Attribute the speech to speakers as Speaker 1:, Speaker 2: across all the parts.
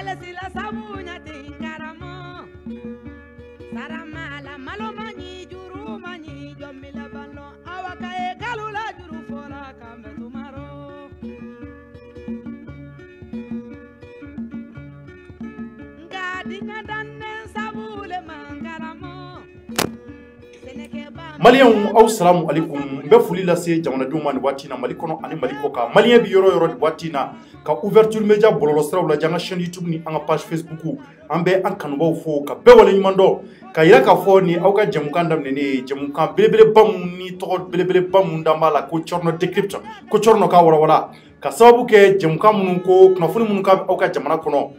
Speaker 1: Alasila sabunya tingaramo Saramala malomani juru mani jomila bano awakae galula juru fola kambe tumaro Ngadinga danne sabule mangaramo
Speaker 2: Malien aw salamu alaikum be foli lase jamanadenw ma ni waati na Mali kɔnɔ ani Mali kɔ kan malien bi yɔrɔ yɔrɔ ni waati na ka ouverture media bɔlɔlɔ siraw la janga chaîne YouTube ni an ka page Facebook an bɛ an kanubaw fo ka bɛɛ wale ɲuman dɔn ka yira ka fɔ ni aw ka jamukan daminɛ jamukan belebeleba mun ni tɔgɔ belebeleba mun dan b'a la ko Thierno Decrypte ko Thierno ka walawala ka sababu kɛ jamukan minnu ko kunnafoni minnu ka aw ka jamana kɔnɔ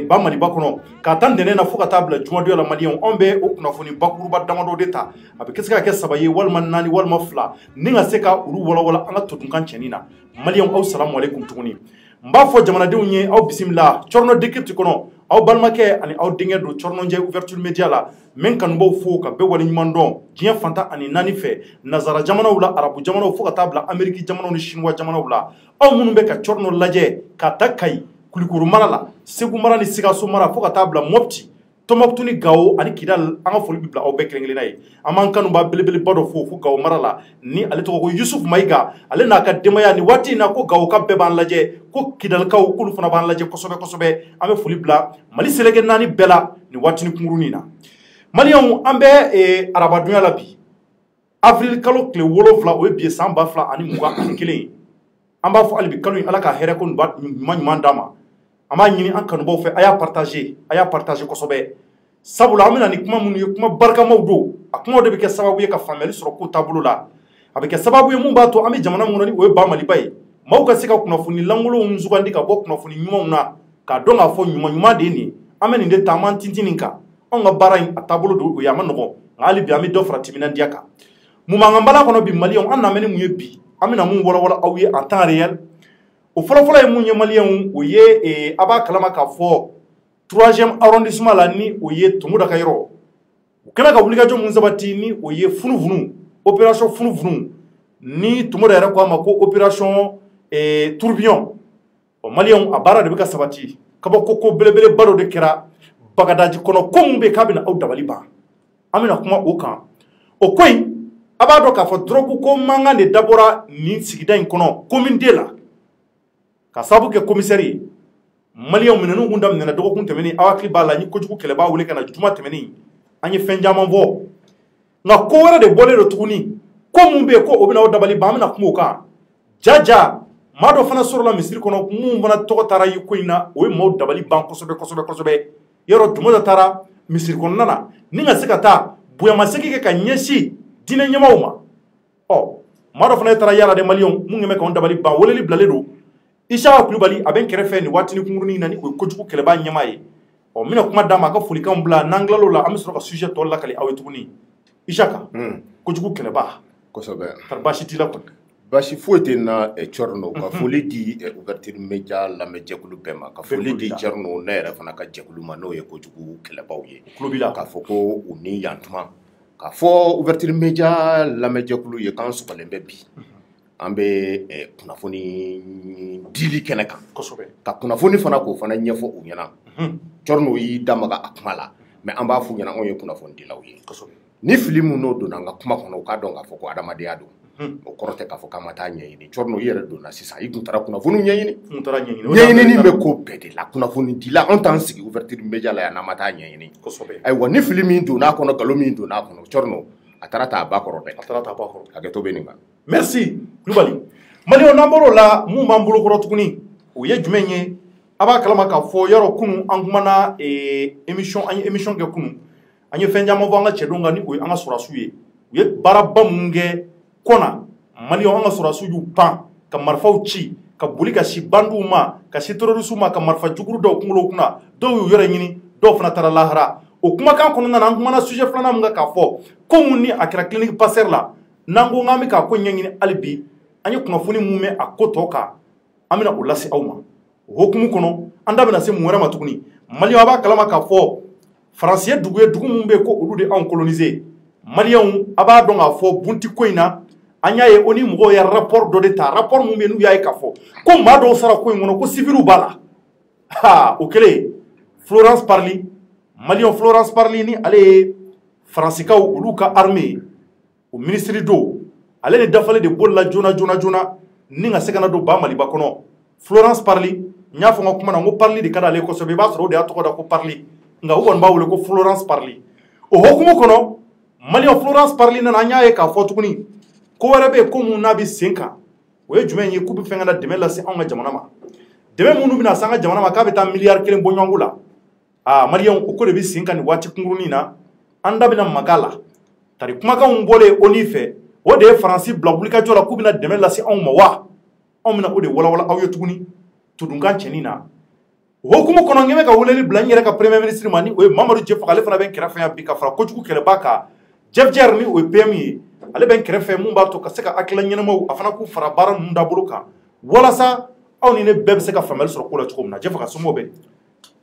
Speaker 2: ba Maliba kɔnɔ ka taa ntɛnɛn na fo ka taa bila jumadonya la maliyɛnw anw bɛ o kunnafoni bakuruba damadɔ de ta a bɛ se ka kɛ 3 ye walima 4 walima 2 ni ka se ka olu walawala an ka todunkan cɛnin na maliyɛnw aw salamu alaikum tuguni n b'a fɔ jamanadenw ye aw bisimila Thierno Decrypte kɔnɔ aw balimakɛ ani aw denkɛ don Thierno Ɲɛ ouverture media la men kanubaw fo ka bɛɛ wale ɲuman dɔn diɲɛ fantan ani 4 fɛ nazara jamanaw la arabu jamanaw fo ka taa bila Amérique jamanaw ni chinois jamanaw la aw minnu bɛ ka Thierno lajɛ ka ta Kayi Kulikoro mara la Segu mara ni Sikaso mara fo ka taa bila Mopti Tombouctou ni Gao ani Kidal an ka foli bi bila aw bɛɛ kelen-kelenna ye an b'an kanuba belebeleba dɔ fo Gao mara la ni ale tɔgɔ ko Yusuf Mayiga ale n'a ka denbaya ni waati in na ko Gao ka bɛɛ b'an lajɛ ko Kidalikaw k'olu fana b'an lajɛ kosɛbɛ kosɛbɛ an bɛ foli bila Mali seleke 4 bɛɛ la ni waati ni kunkurunin na maliyɛnw an bɛ arabadonya la bi avril kalo tile 7 o ye bi ye san 2021 an b'a fɔ hali bi kalo in ala ka hɛrɛ ko ɲuman d'a ma an b'a ɲini an kanubaw fɛ a y'a partager kosɛbɛ sabula an bɛna ni kuma minnu ye kuma barikamaw don a kumaw de bɛ kɛ sababu ye ka faamuyali sɔrɔ ko taabolo la a bɛ kɛ sababu ye mun b'a to an bɛ jamana min kɔnɔ ni o ye ba Maliba ye maaw ka se ka kunnafoni lankolonw sugandi ka bɔ kunnafoni ɲumanw na k'a dɔn k'a fɔ ɲuman de ye nin an bɛ nin de ta an b'an tintin nin kan anw ka baara in a taabolo don o ye a ma nɔgɔn nka hali bi an bɛ dɔ fara timinandiya kan mun b'an ka bala kɔnɔ bi maliyɛnw an namɛ ni mun ye bi an bɛna mun walawala aw ye en temps réel o fɔlɔfɔlɔ ye mun ye maliyɛnw o ye a b'a kalama k'a fɔ 3e arrondissement la ni o ye Tomoda ka yɔrɔ u kɛlen ka wulikajɔ mun sabati ni o ye funufunu opération funufunu ni Tomoda yɛrɛ ko a ma ko opération tourbillon o maliyɛnw a baara de bɛ ka sabati ka bɔ ko belebeleba dɔ de kɛra Bagadaji kɔnɔ ko mun bɛ k'a bɛna aw dabali ban an bɛna kuma o kan o ko in a b'a dɔn k'a fɔ drogue ko mankan de dabɔra nin sigida in kɔnɔ commune 2 la ka sababu kɛ commissaire ye maliyɛnw minɛnnu kun daminɛna dɔgɔkun tɛmɛnin aw hakili b'a la n ye kojugu kɛlɛbaa wele ka na juma tɛmɛnin an ye fɛn caman fɔ nka ko wɛrɛ de bɔlen don tuguni ko mun bɛ yen ko o bɛna aw dabali ban an bɛna kuma o kan jaja maa dɔ fana sɔrɔla misiri kɔnɔ mun fana tɔgɔ taara ye ko in na o ye maaw dabali ban kosɛbɛ kosɛbɛ kosɛbɛ yɔrɔ Tomoda taara misiri kɔnɔna na ni ka se ka taa bonyamasegin kɛ ka ɲɛsin diinɛ ɲɛmaaw ma maa dɔ fana taara yala de maliyɛnw mun kɛn bɛ k'anw dabali ban weleli bilalen don Isaka Kulubali a bɛ n kɛrɛfɛ nin waati ni kunkurunin na ni o ye kojugu kɛlɛbaa ɲɛmaa ye n bɛna kuma d'a ma a ka folikanw bila n'an tilal'o la an bɛ sɔrɔ ka sujet tɔ lakali aw ye tuguni Isaka kojugu kɛlɛbaa
Speaker 3: kosɛbɛ
Speaker 2: kari baasi t'i la kɔni
Speaker 3: baasi foyi tɛ n na Thierno ka foli di ouverture media lamɛnjɛkulu bɛɛ ma ka foli di Thierno ne yɛrɛ fana ka jɛkulu ma n'o ye kojugu kɛlɛbaaw ye k'a fɔ ko u ni yantuma k'a fɔ ouverture media lamɛnjɛkulu ye k'an sɔgɔlen bɛ bi an bɛ kunnafoni dili kɛnɛ kan ka kunnafoni fana k'o fana ɲɛfɔ u ɲɛna Thierno y'i damaga a kuma la mais an b'a f'u ɲɛna anw ye kunnafoni dilaw ye ni fili mun n'o donna an ka kuma kɔnɔ u k'a dɔn k'a fɔ ko adamadenya don o kɔrɔ tɛ k'a fɔ k'an ma taa ɲɛɲini Thierno i yɛrɛ donna sisan i tun taara kunnafoni ɲɛɲini ɲɛɲinini bɛ ko bɛɛ de la kunnafoni dila anw t'an sigi ouverture media la yan n'an ma taa ɲɛɲini ayiwa ni fili min donn'a kɔnɔ nkalon min donn'a kɔnɔ Thierno a taara ta a ba kɔrɔ dɛ hakɛto bɛ nin kan
Speaker 2: merci Kulubali maliyɛnw n'an bɔr'o la mun b'an bolokɔrɔ tuguni o ye jumɛn ye a b'a kalama k'a fɔ yɔrɔ kunun an kumana émission an ye émission kɛ kunun an ye fɛn caman fɔ an ka cɛdenw kan ni o ye an ka sɔrɔdasiw ye u ye baaraba minnu kɛ kɔ na maliyɛnw an ka sɔrɔdasiw y'u pan ka marifaw ci ka boli ka si bandiw ma ka si terrorisiw ma ka marifa juguru dɔw kunkolo kunna dɔw y'u yɛrɛ ɲini dɔw fana taara lahara o kumakan kɔnɔna na an kumana sujet filanan min kan k'a fɔ ko mun ni a kɛra clinique Pasteur la n'an ko k'an bɛ k'a ko ɲɛɲini hali bi an ye kunnafoni mun mɛn a ko tɔ kan an bɛna o lase aw ma o hokumu kɔnɔ an da bɛna se mun wɛrɛ ma tuguni maliyɛnw a b'a kalama k'a fɔ faransi ye dugu mun bɛ yen ko olu de anw coloniser maliyɛnw a b'a dɔn k'a fɔ bunti ko in na an y'a ye o ni mɔgɔw ye rapport dɔ de ta rapport mun bɛ yen n'u y'a ye k'a fɔ ko maa dɔw sara ko in kɔnɔ ko civiliw b'a la o kɛlen Florence Parly Malion Florence Parly ni ale Fransikaw olu ka armée o ministre do ale ni dafale de bolla jona ni nga se kana do ba Maliba kono Florence Parly nya fo ngakuma na ngo Parly de kada ale ko sobe ba soro de atoko da ko Parly nga ubon ba wole ko Florence Parly o hokumu kono Malion Florence Parly na nya e ka fo tukuni ko wara be ko mun nabi senka o ye jumen ye kubi fenga na deme la se anga jamana ma deme munu bina sanga jamana ma ka be ta milliard kelen bonyangula Malion ko de bi senka ni wati kunguruni na anda bina magala tari kuma ka ngole oni fe o de France blabulika jola kubi na deme la se anga wa on mina o de wala aw yetuguni tudungan chenina hokumu kono ngeme ka wuleli blanyere ka premier ministre mani o Mamadou Diop ale fana ben kerafa ya bika fara ko jugu kele baka Jeff Jeremy o PMI ale ben kerafa mun ba to ka se ka akla nyenamo afana ku fara bara mun da buluka wala sa aw ni ne bebe se ka famel sur ko la tukumna Jeff ka sumo be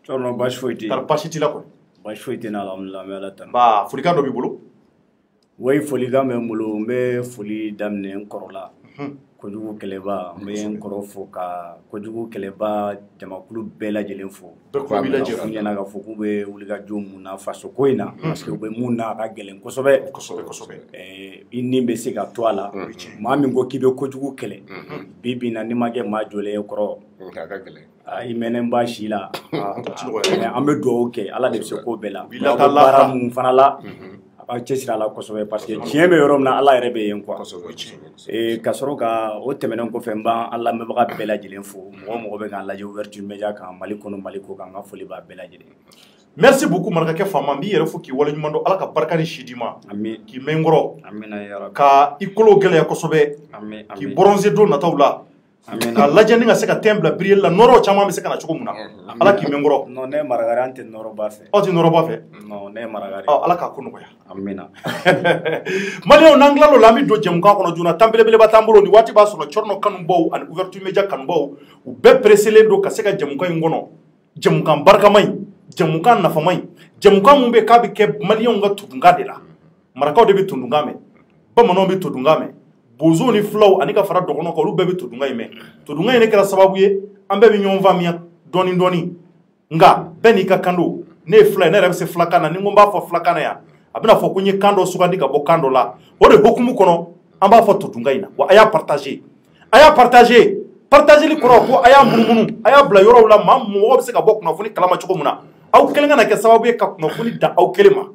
Speaker 4: torno bash foyti
Speaker 2: tar pashiti la ko
Speaker 4: bash foyti na alhamdulillah me ala tan
Speaker 2: ba fulika do bi bulu
Speaker 4: way fulika me mulo me fuli damne korola kojugu keleba me koro fo ka kojugu keleba jamakulu bela jelen fo
Speaker 2: ko bi la je
Speaker 4: nyana ga fo kube wuliga jomu na faso koina parce que be munna ka gelen kosobe inni be se ga toala mami ngo kibe kojugu kele bibi na nimage ma jole koro
Speaker 3: ka gelen
Speaker 4: I menen ba shila ambe do ke ala de se ko bela bara mun fanala a cɛsira la kosɛbɛ parce que tiɲɛ bɛ yɔrɔ min na ala yɛrɛ bɛ yen quoi ka sɔrɔ ka o tɛmɛnen kɔfɛ n b'an an lamɛnbaga bɛɛ lajɛlen fo mɔgɔ bɛ k'an lajɛ Ouverture Media kan Mali kɔnɔ Mali kɔ kan n ka foli b'a bɛɛ lajɛlen
Speaker 2: merci beaucoup marakakɛ Fama n b'i yɛrɛ fo k'i waleɲuman dɔn ala ka barika ni si d'i ma k'i mɛn n kɔrɔ ka i kolo gɛlɛya kosɛbɛ k'i bronzer don nataw la ka lajɛ ni ka se ka thème bila biriel la nɔrɔ caman bɛ se ka na cogo min na ala k'i mɛn n kɔrɔ
Speaker 4: non ne maragari an tɛ nɔrɔ ba fɛ
Speaker 2: aw tɛ nɔrɔ ba fɛ
Speaker 4: non ne maragari
Speaker 2: ala k'a ko nɔgɔya
Speaker 4: amina
Speaker 2: Malienw n'an tilal'o la an bɛ don jɛmukan kɔnɔ joona tan belebeleba t'an bolo nin waati b'a sɔrɔ Thierno kanubaw ani Ouverture Media kanubaw u bɛɛ presselen don ka se ka jɛmukan in kɔnɔ jɛmukan barikama in jɛmukan nafama in jɛmukan mun bɛ k'a bɛ kɛ Malienw ka tudunkan de la marakaw de bɛ tudunkan mɛn bamananw bɛ tudunkan mɛn bozow ni fulaw ani ka fara dɔgɔnɔw kan olu bɛɛ bɛ tudunkan in mɛn tudunkan in ne kɛra sababu ye an bɛɛ bɛ ɲɔgɔn faamuya dɔɔni nka bɛɛ n'i ka kan don ne ye fula ye ne yɛrɛ bɛ se fulakan na ni n ko n b'a fɔ fulakan na yan a bɛna fɔ ko n ye kan dɔ sugandi ka bɔ kan dɔ la o de hokumu kɔnɔ an b'a fɔ tudunkan in na wa a y'a partager partageli kɔrɔ ko a y'a munumunu a y'a bila yɔrɔw la maa mɔgɔ bɛ se ka bɔ kunnafoni kalama cogo min na aw kelen ka na kɛ sababu ye ka kunnafoni da aw kelen ma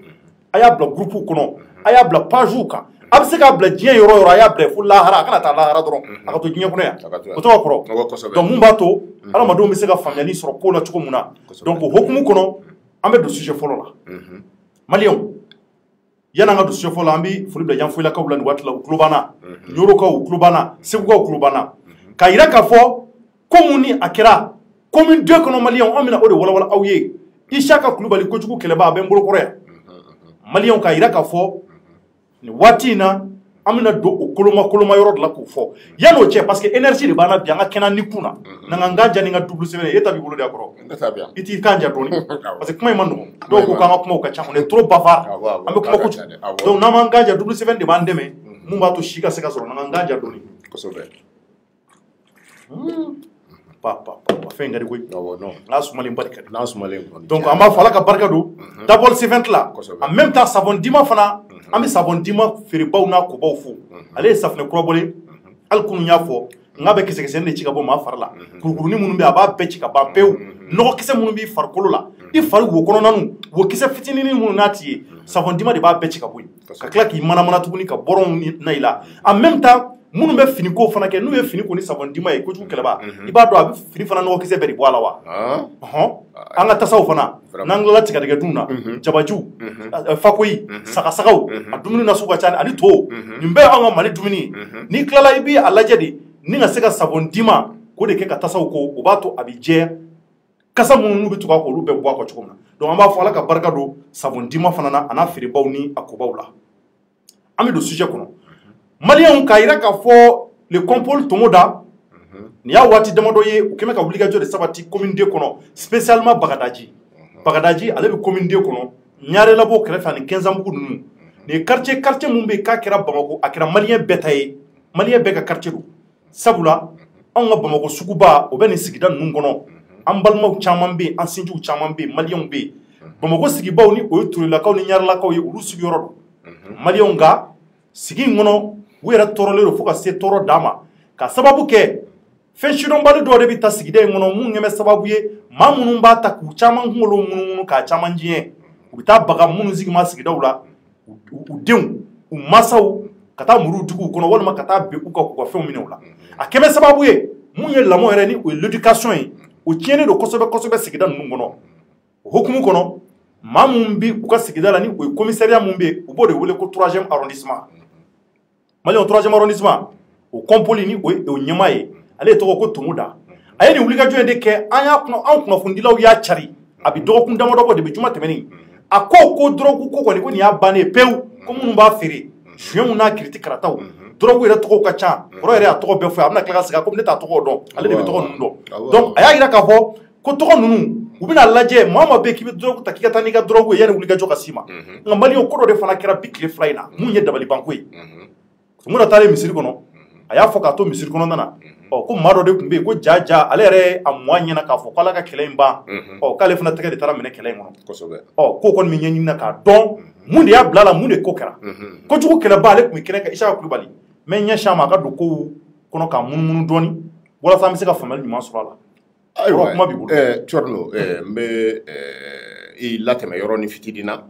Speaker 2: a y'a bila groupe kɔnɔ a y'a bila pagew kan a bɛ se k'a bila diɲɛ yɔrɔ yɔrɔ a y'a bila fo lahara a kana taa lahara dɔrɔn a ka to diɲɛ kɔnɔ yan o tɔgɔ kɔrɔ donc mun b'a to adamadenw bɛ se ka faamuyali sɔrɔ ko la cogo min na donc o hokumu kɔnɔ an bɛ don sujet fɔlɔ la Malienw yan'an ka don sujet fɔlɔ la an bɛ foli bila Yanfoyilakaw la nin waati la u tulo b'an na Ɲorokaw u tulo b'an na Segukaw u tulo b'an na k'a yira k'a fɔ ko mun ni a kɛra commune 2 kɔnɔ Malienw an bɛna o de walawala aw ye Isaka Kulubali kojugu kɛlɛba a bɛ n bolokɔrɔ yan Malienw k'a yira k'a fɔ nin waati in na an bɛna don o koloma yɔrɔ de la k'o fɔ yan'o cɛ parce que énergie de b'an na bi an ka kɛnɛ ni kun na n'an ka ja ni n ka double sɛbɛn e ta b'i bolo de a kɔrɔ i t'i kan ja dɔɔni parce que kuma in ma nɔgɔn dɔw ko k'an ka kumaw ka ca on est trop bavard an bɛ kuma kojugu donc n'an m'an kan ja double sɛbɛn de b'an dɛmɛ mun b'a to si ka se ka sɔrɔ n'an kan ja dɔɔni fɛn in ka di koyi n'a sumalen ba de ka di donc an b'a fɔ ala ka barika don d'abord sɛbɛn la en même temps savon dima fana an bɛ savon dima feerebaw n'a kobaw fo ale ye safunɛ kura bɔlen hali kunun y'a fɔ n k'a bɛ kisɛkisɛnin de ci ka bɔ maa fari la kurukurunin minnu bɛ a b'a bɛɛ ci ka ban pewu nɔgɔkisɛ minnu b'i farikolo la i fari wo kɔnɔnanu wo kisɛ fitinin minnu n'a t'i ye savon dima de b'a bɛɛ ci ka bɔ yen ka tila k'i manamana tuguni ka bɔrɔnw na i la en même temps minnu bɛ fini ko fana kɛ n'u ye fini ko ni savon dima ye kojugu kɛlɛba i b'a dɔn a bɛ fini fana nɔgɔkisɛ bɛɛ de bɔ a la wa an ka tasaw fana n'an tilala tigadɛgɛdunw na jabajiw fakoyi sagasagaw a dumuni na sugu ka ca ani to nin bɛɛ y'an ka Mali dumuni ye n'i tilala i b'i a lajɛ de ni ka se ka savon dima k'o de kɛ ka tasaw ko o b'a to a bɛ jɛya kasa minnu n'u bɛ tugu a kɔ olu bɛɛ bɔ a kɔ cogo min na donc an b'a fɔ ala ka barika don savon dima fana na a n'a feerebaw ni a kobaw la an bɛ don sujet kɔnɔ Malienw k'a yira k'a fɔ le compole Tomoda nin y'a waati damadɔ ye u kɛmɛ ka wulikajɔ de sabati commune 2 kɔnɔ spécialement Bagadaji ale bɛ commune 2 kɔnɔ Ɲarelabo kɛrɛfɛ ani Kɛnzanbugu ninnu nin ye quartier mun bɛ yen k'a kɛra Bamako a kɛra Malien bɛɛ ta ye Malien bɛɛ ka quartier don sabula anw ka Bamako suguba o bɛ nin sigida ninnu kɔnɔ an balimaw caman bɛ yen an sinjiw caman bɛ yen maliyɛnw bɛ yen Bamakɔ sigibaw ni o ye Turelakaw ni Ɲarelakaw ye olu sigiyɔrɔ don maliyɛnw nka sigi in kɔnɔ u yɛrɛ tɔɔrɔlen don fo ka se tɔɔrɔ dan ma ka sababu kɛ fɛn sidɔnbali dɔw de bɛ ta sigida in kɔnɔ mun ɲɛ bɛ sababu ye maa minnu b'a ta k'u caman kunkolo munumunu k'a caman diɲɛ u bɛ taa baga minnu sigima sigidaw la u denw u masaw ka taa muru duguw kɔnɔ walima ka taa bin u ka k'u ka fɛnw minɛ u la a kɛ bɛ sababu ye mun ye lamɔ yɛrɛ ni o ye l'éducation ye o tiɲɛnen don kosɛbɛ kosɛbɛ sigida ninnu kɔnɔ o hukumu kɔnɔ maa minnu bɛ u ka sigida la ni o ye commissariat mun bɛ yen u b'o de wele ko 3e arrondissement maliyɛnw 3e arrondissement o kɔnpoli ni o ye o ɲɛmaa ye ale ye tɔgɔ ko Tumuda a ye nin wulikajɔ in de kɛ an kunnafonidilaw y'a cari a bɛ dɔgɔkun damadɔ bɔ depuis juma tɛmɛnen a ko drogue ko kɔni ko nin y'a bannen pewu ko minnu b'a feere suyɛnw n'a kiriti karataw drogue yɛrɛ tɔgɔw ka ca kɔrɔ yɛrɛ y'a tɔgɔ bɛɛ fɔ a bɛna tila ka segin a ko ne t'a tɔgɔ dɔn ale de bɛ tɔgɔ ninnu dɔn donc a y'a jira k'a fɔ ko tɔgɔ ninnu u bɛna lajɛ maa o maa bɛ yen k'i bɛ drogue ta k'i ka taa n'i ka drogue ye yanni wulikajɔ ka s'i ma nka maliyɛnw ko dɔ de fana kɛra bi tile fila in na mun ye dabalibanko ye Tumuda taalen misiri kɔnɔ a y'a fɔ k'a to misiri kɔnɔna na ko maa dɔ de tun bɛ yen ko ja ale yɛrɛ a mɔgɔ ɲɛna k'a fɔ k'ala ka kɛlɛ in ban k'ale fana tɛgɛ de taara minɛ kɛlɛ in kɔnɔ k'o kɔni bɛ ɲɛɲini na k'a dɔn mun de y'a bila la mun de ko kɛra kojugu kɛlɛba ale tun bɛ kɛnɛ kan Isaka Kulubali mɛ ɲɛsin a ma a ka don kow kɔnɔ k'a munumunu dɔɔni walasa an bɛ se ka faamuyali ɲuman sɔrɔ a la ayiwa kuma b'i bolo
Speaker 3: Thierno n bɛ i latɛmɛ yɔrɔnin fitinin na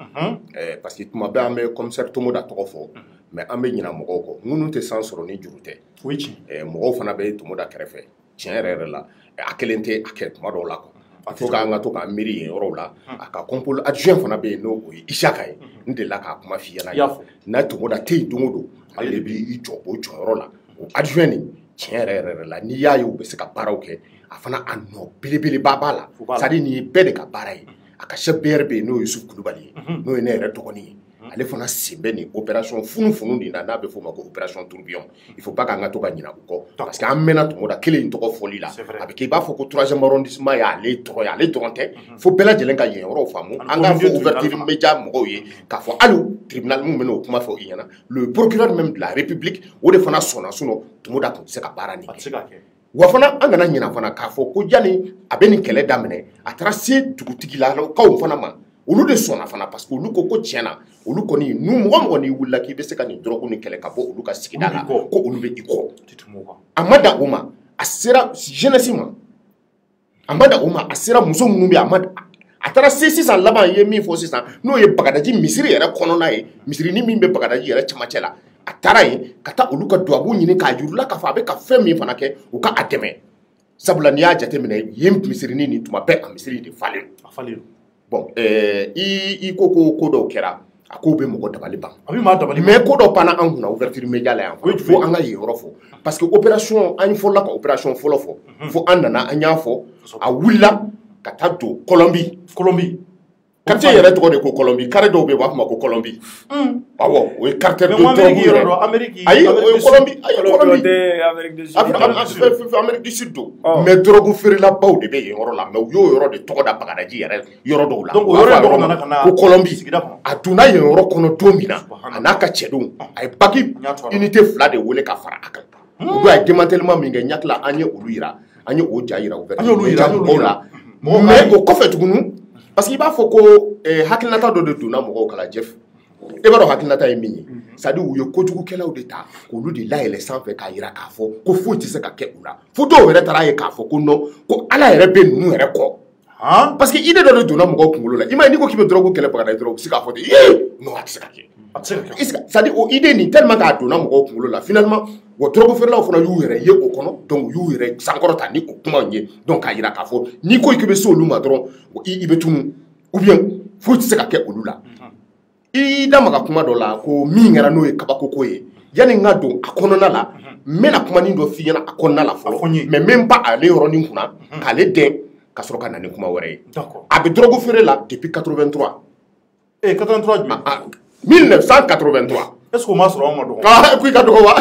Speaker 3: parce que tuma bɛɛ an bɛ commissaire Tumuda tɔgɔ fɔ mais an bɛ ɲinɛ mɔgɔw kɔ minnu tɛ san sɔrɔ ni juru tɛ
Speaker 2: o ye tiɲɛ
Speaker 3: mɔgɔw fana bɛ Tumuda kɛrɛfɛ tiɲɛ yɛrɛ yɛrɛ la a kelen tɛ a kɛ tuma dɔw la quoi fo k'an ka to k'an miiri yen yɔrɔw la a ka contrôle adjoint fana bɛ yen n'o ye Isaka ye n delila k'a kuma f'i ɲɛna n'a Tumuda tɛ yen don o don ale de b'i jɔ o jɔyɔrɔ la o adjoint nin tiɲɛ yɛrɛ yɛrɛ la n'i y'a ye u bɛ se ka baaraw kɛ a fana a nɔ belebeleba b'a la c'est à dire nin ye bɛɛ de ka baara ye a ka chef BR bɛ yen n'o ye Yusuf Kulubali ye n'o ye ne yɛrɛ dɔgɔnin ye ale fana sen bɛ nin opération funufunu nin na n'a bɛ f'o ma ko opération tourbillon il faut pas k'an ka to ka ɲinɛ u kɔ parce que an mɛnna Tumuda kelen in tɔgɔ fɔli la a bɛ kɛ i b'a fɔ ko 3e arrondissement y'ale tɔgɔ ye ale dɔrɔn tɛ fo bɛɛ lajɛlen ka yen yɔrɔw faamu an k'a fɔ ouverture média mɔgɔw ye k'a fɔ hali tribunal mun bɛ n'o kuma fɔ i ɲɛna le procureur même de la République o de fana sɔnna sinon Tumuda tun tɛ se ka baara nin kɛ wa fana an kana ɲinɛ fana k'a fɔ ko yanni a bɛ nin kɛlɛ daminɛ a taara se dugutigilakaw fana ma olu de sɔnna fana parce que olu ko tiɲɛna olu kɔni nu mɔgɔ mɔgɔ n'i wulila k'i bɛ se ka nin drogue ni kɛlɛ ka bɔ olu ka sigida la ko olu bɛ i kɔ a ma dan o ma a sera jeunesse ma a ma dan o ma a sera muso minnu bɛ yen a taara se sisan laban ye min fɔ sisan n'o ye Bagadaji misiri yɛrɛ kɔnɔna ye misiri ni min bɛ Bagadaji yɛrɛ cɛmancɛ la a taara yen ka taa olu ka duwawu ɲini k'a yir'u k'a fɔ a bɛ ka fɛn min fana kɛ u ka a dɛmɛ sabula n'i y'a jateminɛ yen misirini nin tuma bɛɛ a misiri de falen bon i ko dɔw kɛra a ko bɛ mɔgɔ dabali ban mais ko dɔw panna an kunna ouverture média la yan fo an ka yen yɔrɔ fɔ parce que opération an fɔlɔla ka opération fɔlɔ fɔ fo an nana an y'a fɔ a wulila ka taa don Colombie quartier yɛrɛ tɔgɔ de ko Colombie carré dɔw bɛ yen u b'a fɔ ma ko Colombie awɔ o ye quartier de drogue yɛrɛ ayi o ye Colombie Amérique du Sud don mais drogue feerelabaw de bɛ yen yɔrɔ la mais u y'o yɔrɔ de tɔgɔ da Bagadaji yɛrɛ yɔrɔ dɔw la donc o yɔrɔ dɔw nana ka na ko Colombie a donna yen yɔrɔ kɔnɔ don min na a n'a ka cɛdenw a ye baki unité 2 de wele ka fara a kan u bɛ a ye démantèlement min kɛ ɲakila an ye olu yira an ye o ja yira u bɛ la mais o kɔfɛ tuguni parce que i b'a fɔ ko hakilinata dɔ de donna mɔgɔw kala Jeff e b'a dɔn hakilinata ye min ye c'est à dire u ye kojugukɛlaw de ta k'olu de layɛlɛ sanfɛ k'a yira k'a fɔ ko foyi tɛ se ka kɛ u la fo dɔw yɛrɛ taara ye k'a fɔ ko non ko Ala yɛrɛ bɛ ninnu yɛrɛ kɔ parce que idée dɔ de donna mɔgɔw kunkolo la i ma ye n'i ko k'i bɛ drogue kɛlɛ Bagadaji dɔrɔn u bɛ se k'a fɔ ten non a tɛ se ka kɛ c'est à dire o idée nin tellement k'a donna mɔgɔw kunkolo la finalement wa drogue feerelaw fana y'u yɛrɛ ye o kɔnɔ donc u y'u yɛrɛ sankɔrɔta ni o kumaw ye donc k'a yira k'a fɔ n'i ko k'i bɛ se olu ma dɔrɔn i bɛ tunu ou bien foyi tɛ se ka kɛ olu la i da maga kuma dɔ la ko min kɛra n'o ye kabakoko ye yanni n ka don a kɔnɔna la n bɛna kumanin dɔ f'i ɲɛna a kɔnɔna la fɔlɔ mais n bɛ n ba ale yɔrɔnin kunna k'ale dɛn ka sɔrɔ ka na ni kuma wɛrɛ ye a bɛ drogue feere la depuis 83
Speaker 2: 83 jumɛn
Speaker 3: 1983
Speaker 2: est-ce que o ma sɔrɔ anw ma dɔgɔ
Speaker 3: ko i ka dɔgɔ wa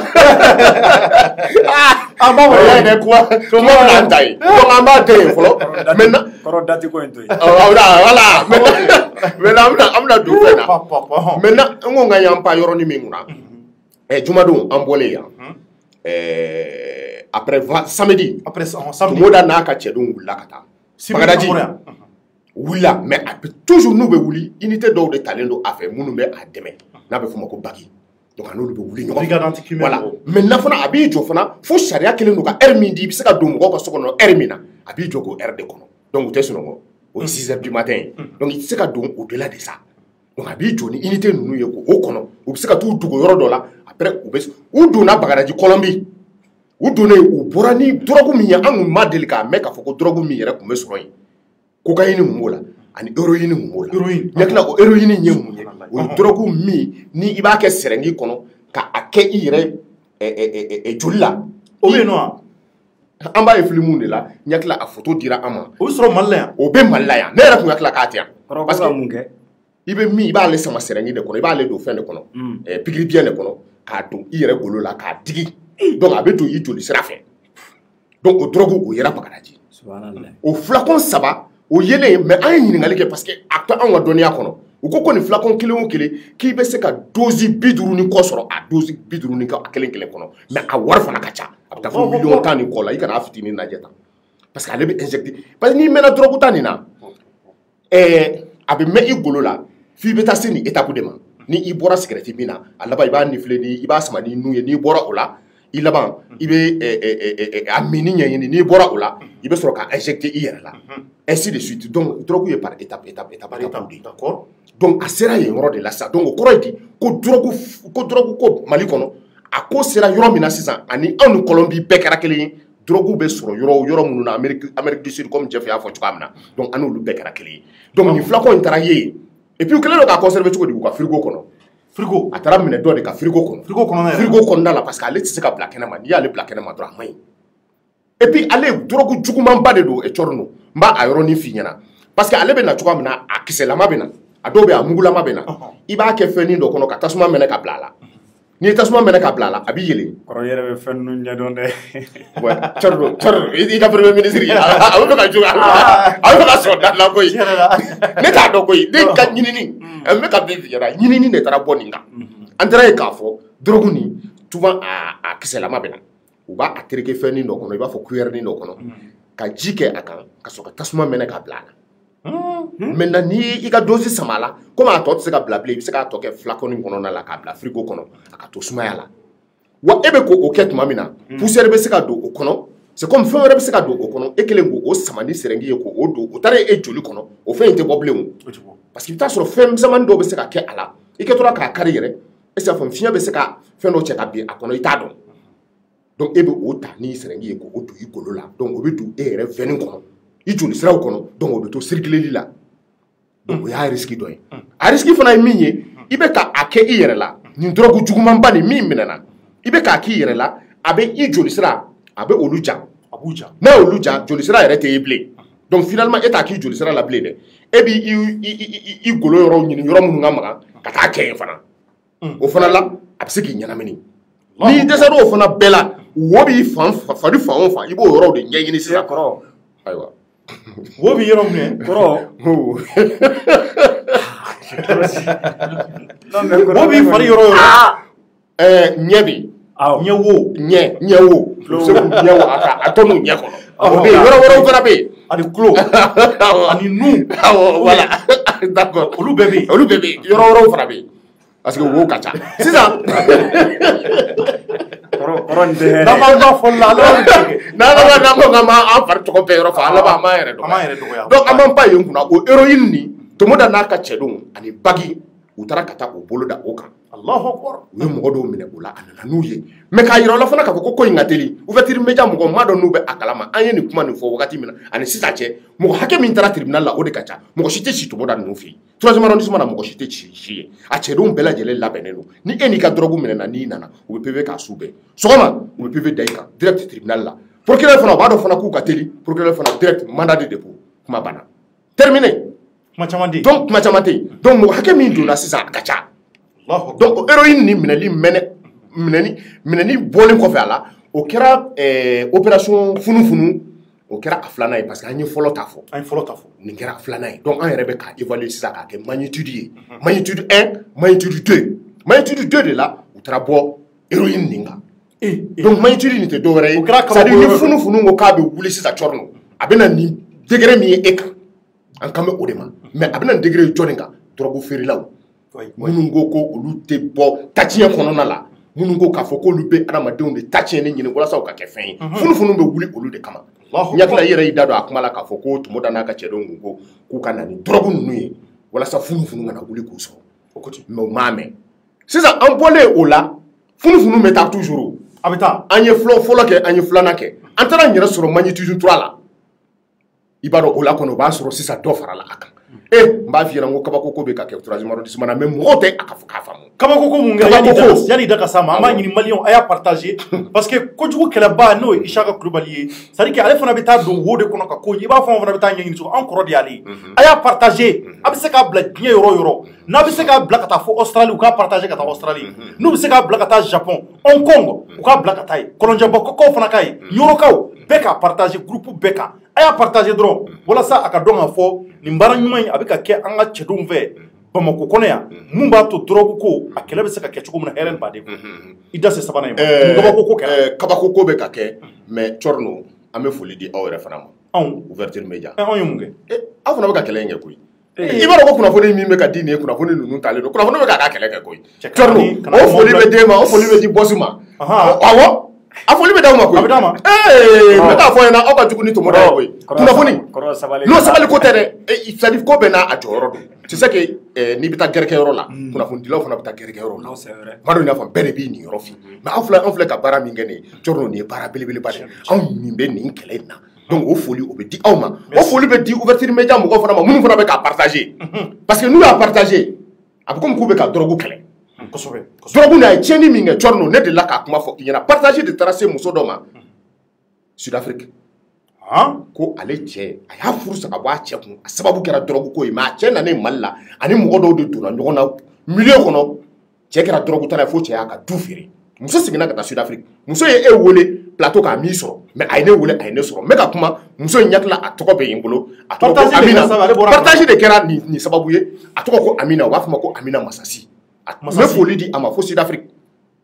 Speaker 3: an b'a wɛrɛ yɛrɛ kuma bɛ an ta ye donc an b'a den yen fɔlɔ maintenant
Speaker 4: kɔrɔ dati ko in to yen
Speaker 3: voilà maintenant an bɛna don fɛn na maintenant n ko n ka y'an pa yɔrɔnin min kunna jumadon an bɔlen yan après samedi Tumuda n'a ka cɛdenw wulila ka taa Bagadaji wula mais a peut toujours nous be wuli unité dɔw de talen don a fɛ minnu bɛ a dɛmɛ n'a bɛ fɔ ma ko bagi donc a n'olu bɛ wuli ɲɔgɔn fɛ voilà maintenant fana a b'i jɔ fana fo sariya kelen don ka heure min di i bɛ se ka don mɔgɔw ka so kɔnɔ heure min na a b'i jɔ k'o heure de kɔnɔ donc u tɛ sunɔgɔ o ye 6 heures du matin donc i tɛ se ka don au delà de ça donc a b'i jɔ ni unité ninnu ye k'o kɔnɔ u bɛ se ka t'u dogo yɔrɔ dɔ la après u donna Bagadaji Kɔlɔnbi u donnen u bɔra ni drogue min ye an kun ma deli k'a mɛn k'a fɔ ko drogue min yɛrɛ tun bɛ sɔrɔ yen cocaïne mun b'o la ani héroïne mun b'o la ɲakila o héroïne ye mun ye o ye drogue min ni i b'a kɛ sɛrɛngi kɔnɔ k'a kɛ i yɛrɛ joli la
Speaker 2: o bɛ yen nɔ wa
Speaker 3: an b'a ye filimuw de la ɲakila a photo dira an ma
Speaker 2: o bɛ sɔrɔ Mali la yan
Speaker 3: o bɛ Mali la yan ne yɛrɛ tun hakili k'a tɛ yan
Speaker 4: parce que mun kɛ
Speaker 3: i bɛ min i b'ale sama sɛrɛngi de kɔnɔ i b'ale don fɛn de kɔnɔ pikiri biyɛn de kɔnɔ k'a don i yɛrɛ golo la k'a digi donc a bɛ don i joli sira fɛ donc o drogue o yera Bagadaji o flacon 3 o yelen mais an ye ɲininkali kɛ parce que a to an ka dɔnniya kɔnɔ u ko nin flacon kelen o kelen k'i bɛ se ka dose 50 ni kɔ sɔrɔ a dose 50 ni kɔ a kelen kelen kɔnɔ mais a wari fana ka ca a bɛ taa fɔ miliyɔn 10 ni kɔ la i kana a fitinin lajɛ tan parce que ale bɛ injecter parce que n'i mɛnna drogue ta nin na a bɛ mɛn i golo la f'i bɛ taa se nin étape de ma ni i bɔra cigarette min na a laban i b'a nifler ni i b'a sama ni nun ye n'i bɔra o la i laban i bɛ a mini ɲɛɲini n'i bɔra o la i bɛ sɔrɔ ka injecter i yɛrɛ la ainsi de suite donc drogue ye par étape de d'accord donc a sera yen yɔrɔ de la sisan donc o kɔrɔ ye di ko drogue ko Mali kɔnɔ a ko sera yɔrɔ min na sisan ani anw ni Kɔlɔnbi bɛɛ kɛra kelen ye drogue bɛ sɔrɔ yɔrɔ minnu na Amérique du Sud comme Jeff y'a fɔ cogoya min na donc an n'olu bɛɛ kɛra kelen ye donc nin flacon in taara ye et puis u kɛlen don k'a conserver cogo di u ka frigo kɔnɔ frigo a taara minɛ dɔ de ka frigo kɔnɔ frigo kɔnɔna la parce que ale tɛ se ka bila kɛnɛ ma n'i y'ale bila kɛnɛ ma dɔrɔn a man ɲi et puis ale drogue jugumanba de don Cɔrɔno n b'a a yɔrɔnin f'i ɲɛna parce que ale bɛ na cogoya min na a kisɛlama bɛ na a dɔw bɛ yen a mugulama bɛ na i b'a kɛ fɛnnin dɔ kɔnɔ ka tasuma mɛnɛ ka bila a la n'i ye tasuma mɛnɛ ka bila a la a b'i yɛlɛ
Speaker 4: kɔrɔ yɛrɛ bɛ fɛn ninnu ɲɛdɔn dɛ
Speaker 3: Cɔrɔno i ka premier ministre a bɛ fɛ ka jugu a bɛ fɛ ka sɔrɔ da la koyi ne t'a dɔn koyi ne ka ɲinini n bɛ ka bin f'i ɲɛna ɲinini de taara bɔ nin kan an taara ye k'a fɔ drogue nin souvent a kisɛlama bɛ na u b'a tereke fɛnnin dɔ kɔnɔ i b'a fɔ cuillère dɔ kɔnɔ ka ji kɛ a kan ka sɔrɔ ka tasuma mɛnɛ ka bila a la maintenant ni i ka dose sama la comme a tɔ tɛ se ka bila bilen i bɛ se k'a tɔ kɛ flacon kɔnɔna la k'a bila frigo kɔnɔ a ka to sumaya la wa e bɛ k'o kɛ tuma min na poussière bɛ se ka don o kɔnɔ c'est comme fɛn wɛrɛ bɛ se ka don o kɔnɔ e kelen k'o sama ni sɛrɛngi ye k'o don o taara e joli kɔnɔ o fɛn in tɛ bɔ bilen o parce que i bɛ taa sɔrɔ fɛn misɛnmanin dɔw bɛ se ka kɛ a la i kɛtɔla k'a kari yɛrɛ e se fɔ fiɲɛ bɛ se ka fɛn dɔ cɛ ka bin a kɔnɔ i t'a dɔn donc e bɛ o ta ni sɛrɛngi ye k'o don i golo la donc o bɛ don e yɛrɛ veine kɔnɔ i joli siraw kɔnɔ donc o bɛ to circuler la donc o y'a risque dɔ ye a risque fana ye min ye i bɛ ka a kɛ i yɛrɛ la nin drogue jugumanba nin min minɛna i bɛ k'a k'i yɛrɛ la a bɛ i joli sira a bɛ olu ja n'a y'olu ja joli sira yɛrɛ tɛ ye bilen donc finalement e t'a k'i joli sira la bilen dɛ e b'i i golo yɔrɔw ɲini yɔrɔ minnu ka magan ka taa kɛ yen fana o fana la a bɛ se k'i ɲɛnamini n'i dɛsɛra o fana bɛɛ la wo b'i fari fan o fan i b'o yɔrɔw de ɲɛɲini sisan
Speaker 4: kɔrɔ
Speaker 3: ayiwa
Speaker 2: wo b'i yɔrɔ min kɔrɔ wo b'i fari yɔrɔ
Speaker 3: ɲɛ bɛ
Speaker 2: ɲɛ wo
Speaker 3: ɲɛ wo ɲɛ wo a tɔ n'o ɲɛ kɔnɔ o bɛ yen yɔrɔ wɛrɛw fana bɛ yen
Speaker 2: ani tulo ani nun
Speaker 3: voilà d'accord olu bɛɛ bɛ yen yɔrɔ wɛrɛw fana bɛ yen parce que wo ka ca sisan n'an fɔ la n'an ko k'an b'an fari tɔgɔ bɛɛ yɔrɔ fa ala b'an m'an yɛrɛ dɔgɔya donc an m'an ba yen kunna o héroïne nin Tomoda n'a ka cɛdenw ani bagi u taara ka taa o bolo da o kan Allahu Akbar u ye mɔgɔ dɔw minɛ o la a nana n'u ye mais k'a yira u la fana k'a fɔ ko in ka teli ouverture média mɔgɔ ma dɔn n'u bɛ a kalama an ye nin kuma nin fɔ wagati min na ani sisan cɛ mɔgɔ hakɛ min taara tribunal la o de ka ca mɔgɔ si tɛ si Tomoda ninnu fɛ yen troisième arrondissement na mɔgɔ si tɛ si ye a cɛdenw bɛɛ lajɛlen labɛnnen don ni e n'i ka drogue minɛna n'i nana u bɛ PV k'a su bɛɛ sɔgɔma u bɛ PV da i kan direct tribunal la procureur fana u b'a dɔn fana k'u ka teli procureur fana direct mandat de dépôt kuma banna terminé donc kuma caman tɛ yen donc mɔgɔ hakɛ min donna sisan a ka ca donc héroïne ni minɛni bɔlen kɔfɛ a la o kɛra opération funufunu o kɛra a filanan ye parce que an ye fɔlɔ ta fɔ nin kɛra a filanan ye donc an yɛrɛ bɛ k'a évaluer sisan k'a kɛ magnitude ye magnitude 1 magnitude 2 magnitude 2 de la u taara bɔ héroïne nin kan donc magnitude nin tɛ dɔwɛrɛ ye c'est à dire ni funufunu ko k'a bɛ wuli sisan Cɔrɔno a bɛ na nin degré mi e kan an kan bɛ o de ma mais a bɛna degré jɔnni kan drogue feerelaw minnu ko ko olu tɛ bɔ tatiɲɛ kɔnɔna la minnu ko k'a fɔ k'olu bɛ adamadenw de tatiɲɛ ni ɲini walasa u ka kɛ fɛn ye funufunu bɛ wuli olu de kama ɲakila yɛrɛ y'i da don a kuma la k'a fɔ ko Tomoda n'a ka cɛdenw ko k'u ka na ni drogue ninnu ye walasa funufunu kana wuli k'u sɔrɔ mais u m'a mɛn sisan an bɔlen o la funufunu bɛ taa toujours a bɛ taa an ye fɔlɔ kɛ an ye filanan kɛ an taara n yɛrɛ sɔrɔ magnitude 3 la i b'a dɔn o la kɔnɔ o b'a sɔrɔ sisan dɔ farala a kan n b'a f'i ɲɛna n ko kabako ko bɛ ka kɛ 3e arrondissement na mais mɔgɔw tɛ a ka fɔ k'a faamu kabako ko mun kɛ yani da ka s'a ma an b'a ɲini maliyɛnw a y'a partager parce que kojugu kɛlɛba n'o ye Isaka Kulubali ye c'est à dire que ale fana bɛ taa don wo de kɔnɔ ka ko i b'a fɔ an fana bɛ taa ɲɛɲini cogo an kɔrɔ de y'ale ye a y'a partager a bɛ se k'a bila diɲɛ yɔrɔ o yɔrɔ n'a bɛ se k'a bila ka taa fo Australie u k'a partager ka taa Australie n'u bɛ se k'a bila ka taa Japon Hong Kong u k'a bila ka taa yen kɔlɔnjɛbɔkɔkaw fana k'a ye yɔrɔkaw bɛɛ k'a partager groupe bɛɛ kan a y'a partager dɔrɔn walasa a ka dɔn k'a fɔ nin baara ɲuman in a bɛ ka kɛ an ka cɛdenw fɛ Bamako kɔnɔ yan mun b'a to drogue ko a kɛlɛ bɛ se ka kɛ cogo min na hɛrɛ baden i da se sabanan in ma kabako ko kɛra kabako ko bɛ ka kɛ mais Thierno an bɛ foli di aw yɛrɛ fana ma anw Ouverture Media anw ye mun kɛ aw fana bɛ ka kɛlɛ in kɛ koyi i b'a dɔn ko kunnafoni min bɛ ka di nin ye kunnafoni ninnu talen don kunnafoni bɛ ka kɛlɛ kɛ koyi Thierno o foli bɛ d'e ma o foli bɛ di boss ma awɔ a foli bɛ d'aw ma koyi a bɛ d'aw ma n bɛ taa fɔ ɲɛna aw ka jugu ni Tomoda ye koyi kunnafoni n'o sabali ko tɛ dɛ c'est à dire ko bɛɛ n'a a jɔyɔrɔ don tu sais que n'i bɛ taa gɛrɛkɛyɔrɔ la kunnafonidilaw fana bɛ taa gɛrɛkɛyɔrɔ la maa dɔn i n'a fɔ bɛɛ de bɛ nin yɔrɔ fɛ mais anw filɛ ka baara min kɛ nin ye Thierno nin ye baara belebeleba de anw min bɛ nin kɛlɛ in na donc o foli o bɛ di aw ma o foli bɛ di Ouverture Media mɔgɔw fana ma minnu fana bɛ k'a partager parce que n'u y'a partager a bɛ komi k'u bɛ ka drogue kɛlɛ drogue n'a ye tiɲɛni min kɛ Thierno ne delila k'a kuma fɔ i ɲɛna partager de taara se muso dɔ ma Sud Afrique ko ale cɛ a y'a furu sa ka bɔ a cɛ kun a sababu kɛra drogue ko ye mais a cɛ nanen Mali la ani mɔgɔ dɔw de donna ɲɔgɔn na milieu kɔnɔ cɛ kɛra drogue tala ye fo cɛ y'a ka du feere muso seginna ka taa Sud Afrique muso ye e wele plateau k'a min sɔrɔ mais a ye ne wele a ye ne sɔrɔ n bɛ ka kuma muso in ɲakila a tɔgɔ bɛ yen bolo a tɔgɔ ko Amina partage de kɛra nin sababu ye a tɔgɔ ko Amina u b'a fɔ ma ko Amina Masasi n bɛ foli di a ma fo Sud Afrique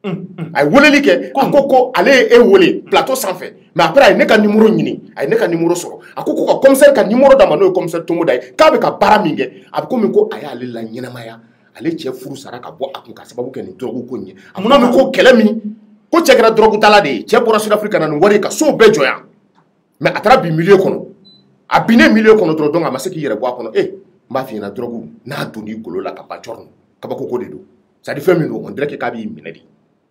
Speaker 3: a ye weleli kɛ a ko ale ye e wele plateau sanfɛ mais après a ye ne ka numéro ɲini a ye ne ka numéro sɔrɔ a ko ka commissaire ka numéro d'a ma n'o ye commissaire Tomoda ye k'a bɛ ka baara min kɛ a bɛ komi ko a y'ale la ɲɛnamaya ale cɛ furu sara ka bɔ a kun ka sababu kɛ nin drogue ko in ye a munna bɛ ko kɛlɛ min ko cɛ kɛra drogue tala de ye cɛ bɔra Sud Afrique ka na nin wari ka sow bɛɛ jɔ yan mais a taara bin milieu kɔnɔ a binnen milieu kɔnɔ dɔrɔn donc a ma se k'i yɛrɛ bɔ a kɔnɔ n b'a f'i ɲɛna drogue n'a donn'i golo la ka ban Thierno kabako ko de don c'est à dire fɛn min don on dirait que k'a b'i minɛ de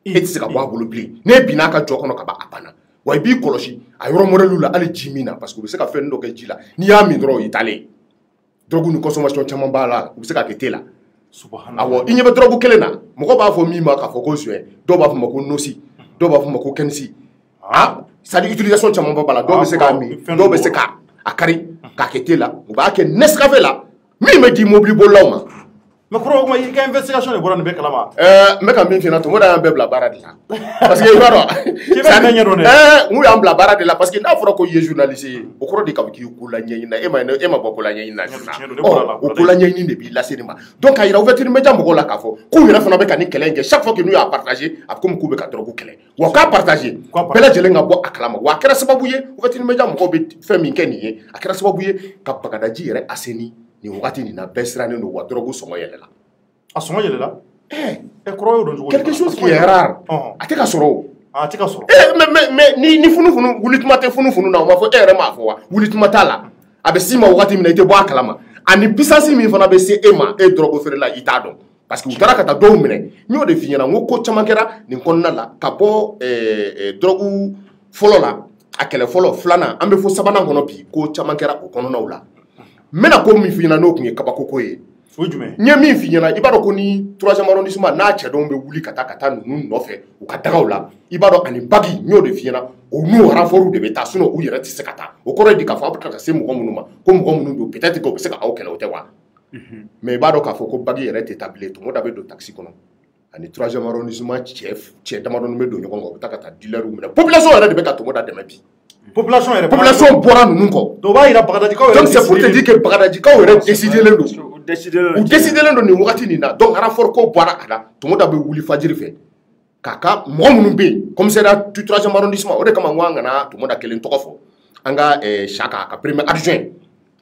Speaker 3: e tɛ se ka bɔ a bolo bilen n'e binna ka jɔ kɔnɔ ka ban a banna wa i b'i kɔlɔsi a yɔrɔ modèle la hali ji min na parce que u bɛ se ka fɛn dɔ kɛ ji la n'i y'a min dɔrɔn o y'i talen drogue ni consommation caman b'a la u bɛ se ka kɛ te la awɔ i ɲɛ bɛ drogue kelen na mɔgɔ b'a fɔ min ma k'a fɔ ko suɲɛ dɔw b'a fɔ ma ko nosi dɔw b'a fɔ ma ko kɛnisi c'est à dire utilisation caman b'a la dɔw bɛ se k'a min dɔw bɛ se k'a kari k'a kɛ te la u b'a kɛ Nescafé la min bɛ di mobili bolilaw ma mais kɔrɔ i ka investigation de bɔra nin bɛɛ kalama n bɛ ka min f'i ɲɛna Tomoda y'an bɛɛ bila baara de la parce que i b'a dɔn n y'an bila baara de la parce que n'a fɔra ko i ye journaliste ye o kɔrɔ de ka fɔ k'i ko la ɲɛɲini na e ma bɔ ko la ɲɛɲini na sisan o ko la ɲɛɲini de b'i lase nin ma donc k'a yira Ouverture Media mɔgɔw la k'a fɔ k'u yɛrɛ fana bɛ ka nin kɛlɛ in kɛ chaque fois que n'u y'a partager a bɛ komi k'u bɛ ka drogue kɛlɛ wa k'a partager bɛɛ lajɛlen ka bɔ a kalama wa a kɛra sababu ye Ouverture Media mɔgɔw bɛ fɛn min kɛ nin ye a kɛra sababu ye ka bagadaji yɛrɛ assaini nin wagati nin na bɛɛ sirannen don wa drogue sɔngɔ yɛlɛla a sɔngɔ yɛlɛla kɔrɔ y'o dɔn cogo quelque chose qui est rare a tɛ ka sɔrɔ o a tɛ ka sɔrɔ mais ni funufunu wulituma tɛ funufunu na o ma fɔ e yɛrɛ m'a fɔ wa wulituma t'a la a bɛ s'i ma wagati min na i tɛ bɔ a kalama ani puissance min fana bɛ se e ma e drogue feerela i t'a dɔn parce que u taara ka taa dɔw minɛ n y'o de f'i ɲɛna n ko ko caman kɛra nin kɔnɔna la ka bɔ drogue fɔlɔ la a kɛlɛ fɔlɔ filanan an bɛ fɔ sabanan kɔnɔ bi ko caman kɛra o kɔnɔnaw la n bɛna ko min f'i ɲɛna n'o tun ye kabako ko ye n ye min f'i ɲɛna i b'a dɔn ko ni 3e arrondissement n'a cɛdenw bɛ wuli ka taa ninnu nɔfɛ u ka dagaw la i b'a dɔn ani bagi n y'o de f'i ɲɛna o n'u renforts de bɛ taa sinon u yɛrɛ tɛ se ka taa o kɔrɔ ye di k'a fɔ aw bɛ tila ka se mɔgɔ minnu ma ko mɔgɔ minnu don peut-être que u bɛ se ka aw kɛlɛ o tɛ wa mais i b'a dɔn k'a fɔ ko bagi yɛrɛ tɛ taa bilen Tomoda bɛ don taxi kɔnɔ ani 3e arrondissement cɛ damadɔni bɛ don ɲɔgɔn kan u bɛ taa ka taa dealers minɛ population yɛrɛ de bɛ ka Tomoda dɛmɛ bi population bɔra ninnu kɔ donc b'a yira Bagadajikaw yɛrɛ donc c'est pour te dire que Bagadajikaw yɛrɛ décidelen don u décidelen don nin wagati nin na donc renfort ko bɔra a la Tomoda bɛ wuli fajiri fɛ k'a ka mɔgɔ minnu bɛ yen commissariat du 3e arrondissement o de kama n ko an kana Tomoda kelen tɔgɔ fɔ an ka Saka ka premier adjoint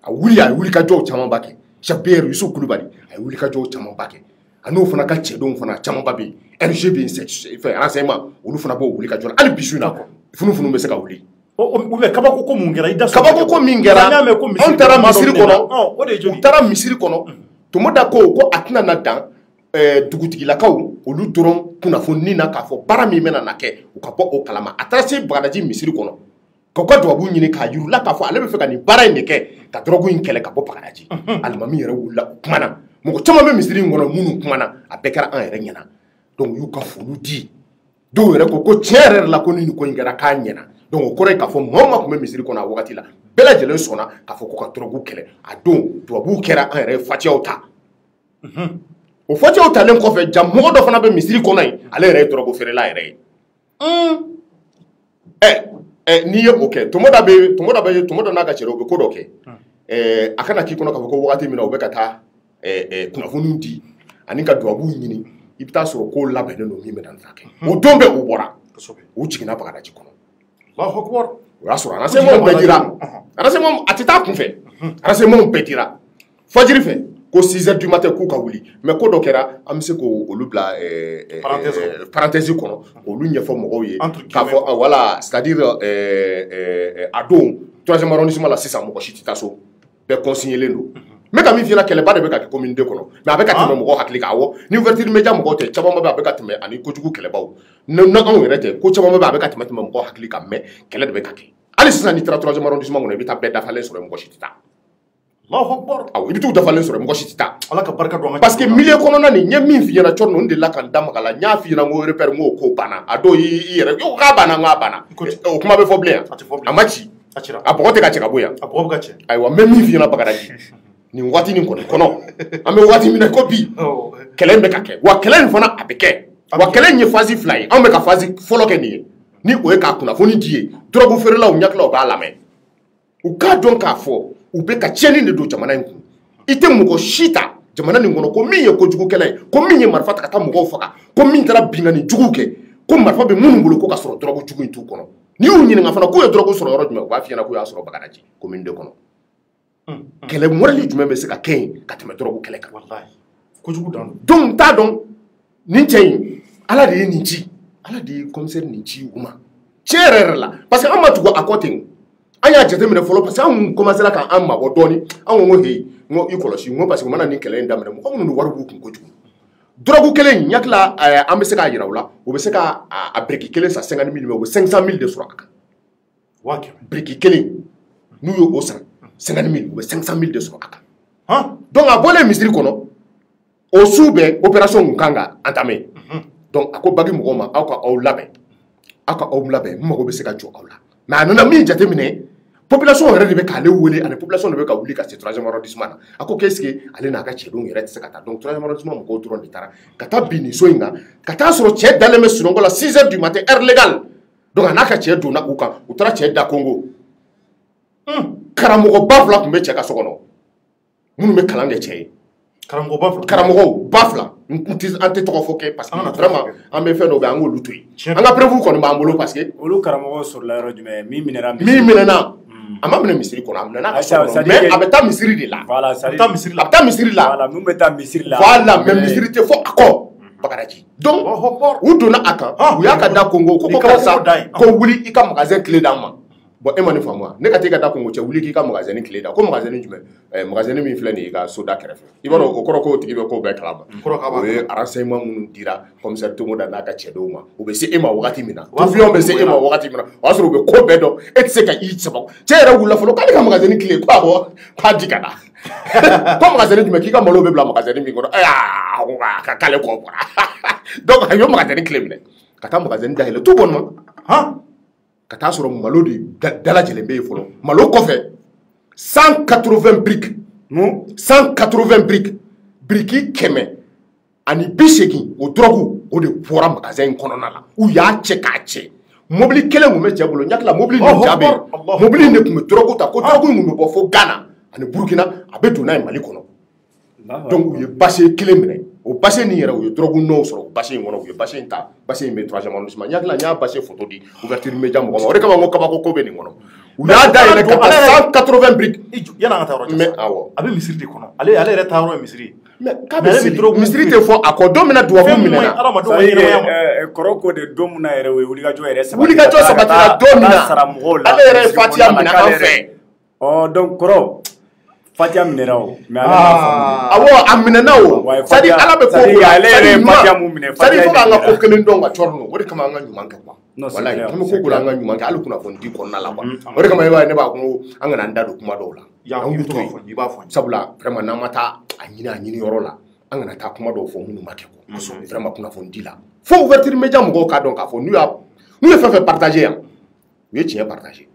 Speaker 3: a wuli ka jɔw caman ba kɛ Jean-Pierre Youssou Koulibaly a wuli ka jɔw caman ba kɛ a n'o fana ka cɛdenw fana caman ba bɛ RG bɛ fɛ renseignement olu fana b'o wuli ka jɔ hali bisu na funu bɛ se ka wuli
Speaker 2: kabako ko mun kɛra i da
Speaker 3: kabako ko min kɛra anw taara misiri kɔnɔ u taara misiri kɔnɔ Tomoda ko a tɛna na dan dugutigilakaw olu dɔrɔn kunnafoni na k'a fɔ baara min bɛna na kɛ u ka bɔ o kalama a taara se Bagadaji misiri kɔnɔ k'u ka duwabu ɲini k'a yir'u la k'a fɔ ale bɛ fɛ ka nin baara in de kɛ ka drogue in kɛlɛ ka bɔ Bagadaji alimami yɛrɛ wulila u kumana mɔgɔ caman bɛ misiri in kɔnɔ minnu kumana a bɛɛ kɛra an yɛrɛ ɲɛna donc u y'u ka foliw di dɔw yɛrɛ ko tiɲɛ yɛrɛ la ko ni nin ko in kɛra k'a ɲɛna donc o kɔrɔ ye k'a fɔ maa o maa tun bɛ misiri kɔnɔ a wagati la bɛɛ lajɛlen sɔnna k'a fɔ ko ka drogue kɛlɛ a don tubabuw kɛra an yɛrɛ fatiyaw ta o fatiyaw talen kɔfɛ ja mɔgɔ dɔ fana bɛ misiri kɔnɔ yen ale yɛrɛ ye drogue feerela yɛrɛ ye n'i ye o kɛ Tomoda n'a ka cɛ o bɛ ko dɔ kɛ a kana k'i kɔnɔ k'a fɔ ko wagati min na u bɛ ka taa kunnafoniw di ani ka duwabuw ɲini i bɛ taa sɔrɔ ko labɛnnen don min bɛ na nin kɛ o don bɛɛ u bɔra u jiginna Bagadaji kɔnɔ o y'a sɔrɔ renseignements bɛɛ dira renseignements a tɛ taa kunfɛ renseignements bɛɛ dira fajiri fɛ ko 6h du matin k'u ka wuli mais ko dɔ kɛra an bɛ se k'olu bila parenthèse kɔnɔ olu ɲɛfɔ mɔgɔw ye k'a fɔ voilà c'est-à-dire a don 3e arrondissement la sisan mɔgɔ si tɛ taa so bɛɛ consignelen don n bɛ ka min f'i ɲɛna kɛlɛba de bɛ ka kɛ commune 2 kɔnɔ mais a bɛ ka tɛmɛ mɔgɔw hakili kan awɔ ni ouverture média mɔgɔw tɛ caman bɛ a bɛ ka tɛmɛ ani kojugu kɛlɛbaw n'anw yɛrɛ tɛ ko caman bɛ a bɛ ka tɛmɛ mɔgɔw hakili kan mais kɛlɛ de bɛ ka kɛ hali sisan n'i taara 3e arrondissement kɔnɔ i bɛ taa bɛɛ dafalen sɔrɔ mɔgɔ si tɛ taa i bɛ t'u dafalen sɔrɔ mɔgɔ si tɛ taa parce que milieu kɔnɔna nin n ye min f'i ɲɛna cɔri n delila ka n da maga la n y'a f'i ɲɛna n ko repère n ko ko banna a dɔw i yɛrɛ k'a banna n k'a banna o kuma bɛ fɔ bilen yan a ma ci a bɔgɔ tɛ ka cɛ ka bɔ yan ayiwa n bɛ min f'i ɲɛna Bagadaji nin waati nin kɔnɔ an bɛ waati min na ko bi kɛlɛ in bɛ ka kɛ wa kɛlɛ in fana a bɛ kɛ wa kɛlɛ in ye phase 2 ye anw bɛ ka phase fɔlɔ kɛ nin ye ni o ye k'a kunnafoni di ye drogue feerelaw ɲɛkilaw b'a lamɛn u k'a dɔn k'a fɔ u bɛ ka tiɲɛni de don jamana in kun i tɛ mɔgɔ si ta jamana nin kɔnɔ ko min ye kojugukɛla ye ko min ye marifa ta ka taa mɔgɔw faga ko min taara binkani jugu kɛ ko marifa bɛ minnu bolo ko ka sɔrɔ drogue jugu in t'u kɔnɔ n'i y'u ɲininka fana k'u ye drogue sɔrɔ yɔrɔ jumɛn u b'a f'i ɲɛna k'u y'a sɔrɔ Bagadaji commune 2 kɔnɔ kɛlɛ mɔdɛli jumɛn bɛ se ka kɛ yen ka tɛmɛ drogue kɛlɛ kan kojugu dan donc n t'a dɔn nin cɛ in Ala de ye nin ci Ala de ye commissaire nin ci u ma tiɲɛ yɛrɛ la parce que an ma tugu a kɔ ten an y'a jateminɛ fɔlɔ parce que an commencera k'an mabɔ dɔɔni an ko heyi n ko i kɔlɔsi n ko parce que u mana nin kɛlɛ in daminɛ mɔgɔ minnu wari b'u kun kojugu drogue kelen in ɲakila an bɛ se k'a yira u la u bɛ se ka a brique kelen san 50 000 mais u bɛ 500 000 de sɔrɔ a kan brique kelen n'u ye o san 50 000 u bɛ 500 000 de sɔrɔ a kan donc a bɔlen misiri kɔnɔ o su bɛɛ opération kun kan ka entamé donc a ko Bagi mɔgɔw ma aw ka aw labɛn n mago bɛ se ka jɔ aw la mais a nana min jateminɛ population yɛrɛ de bɛ k'ale wele ani population de bɛ ka wuli ka se 3e arrondissement na a ko qu'est-ce que ale n'a ka cɛdenw yɛrɛ tɛ se ka taa donc 3e arrondissement mɔgɔw dɔrɔn de taara ka taa bin nin so in kan ka taa sɔrɔ cɛ dalen bɛ sunɔgɔ la 6h du matin heure légale donc a n'a ka cɛ donna u kan u taara cɛ da Congo karamɔgɔ ba 2 tun bɛ cɛ ka so kɔnɔ minnu bɛ kalan kɛ cɛ ye karamɔgɔw ba 2 an tɛ tɔgɔ fɔ kɛ parce que vraiment an bɛ fɛn dɔ bɛ an k'olu to yen an ka preuve kɔni b'an bolo parce que
Speaker 4: olu karamɔgɔw sɔrɔla yɔrɔ jumɛn min
Speaker 3: minɛna a ma minɛ misiri kɔnɔ a minɛna ka so kɔnɔ mais a bɛ taa misiri de la a bɛ taa misiri la
Speaker 4: mun bɛ taa misiri la
Speaker 3: voilà mais misiri tɛ fɔ a kɔ Bagadaji donc u donna a kan u y'a ka da Congo ko karisa ko wuli i ka magasin clé d'an ma bon e ma nin faamu wa ne ka taa i ka da Congo cɛ wuli k'i ka magasin clé da ko magasin jumɛn magasin min filɛ nin ye i ka soda kɛrɛfɛ i b'a dɔn o kɔrɔ k'o tigi bɛ k'o bɛɛ kalama o ye renseignement minnu dira commissaire Tomoda n'a ka cɛdenw ma u bɛ se e ma wagati min na tufiɲɛw bɛ se e ma wagati min na o y'a sɔrɔ u bɛ ko bɛɛ dɔn e tɛ se ka i sababu cɛ yɛrɛ wulila fɔlɔ k'ale ka magasin clé ko awɔ k'a di ka na ko magasin jumɛn k'i ka malo bɛ bila magasin min kɔnɔ k'ale kɔ bɔra donc a ye magasin clé minɛ ka taa magasin dayɛlɛ tout bonnement ka taa sɔrɔ malo de dalajɛlen bɛ yen fɔlɔ malo kɔfɛ 180 briques 180 briques biriki 100 ani 80 o drogue o de bɔra magasin in kɔnɔna la u y'a cɛ k'a cɛ mobili kelen tun bɛ cɛ bolo ɲakila mobili nin jaabi mobili de tun bɛ drogue ta ko drogue in tun bɛ bɔ fo Ghana ani Burkina a bɛ don n'a ye Mali kɔnɔ donc u ye base kelen minɛ o base nin yɛrɛ u ye drogue nɔw sɔrɔ o base in kɔnɔ u ye base in ta base in bɛ 3e arrondissement ɲakila n y'a base photo di ouverture média mɔgɔ ma o de kama n ko kabako ko bɛ nin kɔnɔ u y'a dayɛlɛ ka taa 180 briques
Speaker 2: yana an ka taa yɔrɔ
Speaker 3: mais awɔ
Speaker 2: a bɛ misiri de kɔnɔ ale yɛrɛ taa yɔrɔ ye misiri ye
Speaker 3: mais k'a bɛ misiri tɛ fɔ a kɔ don min na duwawu minɛna
Speaker 4: kɔrɔ ko de don min na yɛrɛ o ye wulikajɔ yɛrɛ sabati
Speaker 3: wulikajɔ sabatira don min na ale yɛrɛ ye fatiya minɛ an fɛ
Speaker 4: donc kɔrɔ fatiya minɛra o mais
Speaker 3: awɔ a minɛna o c'est à dire ala bɛ ko
Speaker 4: ale yɛrɛ ye fatiya mun minɛ
Speaker 3: c'est à dire fo k'an ka ko kelen dɔn ka cɔri o de kama an ka ɲuman kɛ quoi walayi an bɛ ko an ka ɲuman kɛ hali kunnafoni di kɔnɔna la quoi o de kama ne b'a ko an kana an da don kuma dɔw la an k'u to yen sabula vraiment n'an ma taa a ɲini yɔrɔ la an kana taa kuma dɔw fɔ minnu ma kɛ quoi vraiment kunnafoni di la fo ouverture média mɔgɔw k'a dɔn k'a fɔ n'u ye fɛn fɛn partager yan u ye tiɲɛ partager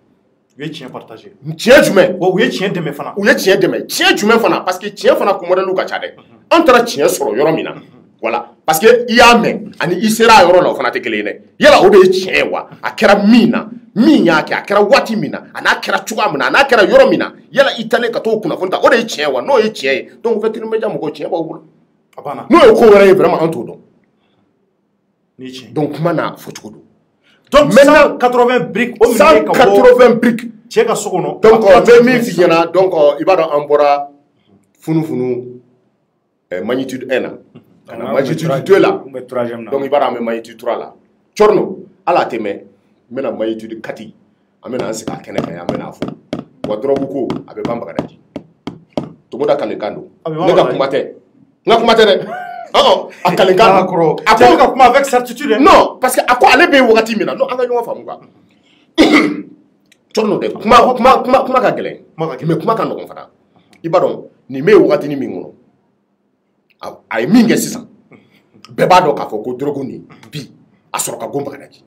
Speaker 2: u ye tiɲɛ partager
Speaker 3: tiɲɛ jumɛn
Speaker 2: wa u ye tiɲɛ dɛmɛ fana
Speaker 3: u ye tiɲɛ dɛmɛ tiɲɛ jumɛn fana parce que tiɲɛ fana ko modèle ka ca dɛ an taara tiɲɛ sɔrɔ yɔrɔ min na voilà parce que i y'a mɛn ani i sera a yɔrɔ la o fana tɛ kelen ye dɛ yala o de ye tiɲɛ ye wa a kɛra min na min y'a kɛ a kɛra waati min na a n'a kɛra cogoya min na a n'a kɛra yɔrɔ min na yala i taalen ka t'o kunnafoni ta o de ye tiɲɛ wa n'o ye tiɲɛ ye donc ouverture média mɔgɔw tiɲɛ b'aw bolo
Speaker 2: a banna
Speaker 3: n'o ye ko wɛrɛ ye vraiment an t'o dɔn
Speaker 2: ni tiɲɛ
Speaker 3: donc kuma n'a fɔcogo don
Speaker 2: donc 180 briques o minɛ ka bɔ
Speaker 3: 180 briques
Speaker 2: cɛ ka so kɔnɔ
Speaker 3: donc n bɛ min f'i ɲɛna donc i b'a dɔn an bɔra funufunu magnitude 1 na ka na magnitude 2 la donc i b'a dɔn an bɛ magnitude 3 la Tchorno ala tɛ mɛn n bɛna magnitude 4 an bɛna an sigi a kɛnɛ kan an bɛna fɔ wa drogue ko a bɛ ban Bagadaji Togoda kalekan don ne ka kuma tɛ n ka kuma tɛ dɛ a kalekan don
Speaker 2: a ko ka kuma avec certitude
Speaker 3: non parce que a ko ale bɛ yen wagati min na non an ka ɲɔgɔn faamu quoi Tchorno dɛ kuma ka gɛlɛn mais kuma ka nɔgɔn fana i b'a dɔn nin bɛ yen wagatinin min kɔnɔ a ye min kɛ sisan bɛɛ b'a dɔn k'a fɔ ko drogue nin bi a sɔrɔ ka go Bagadaji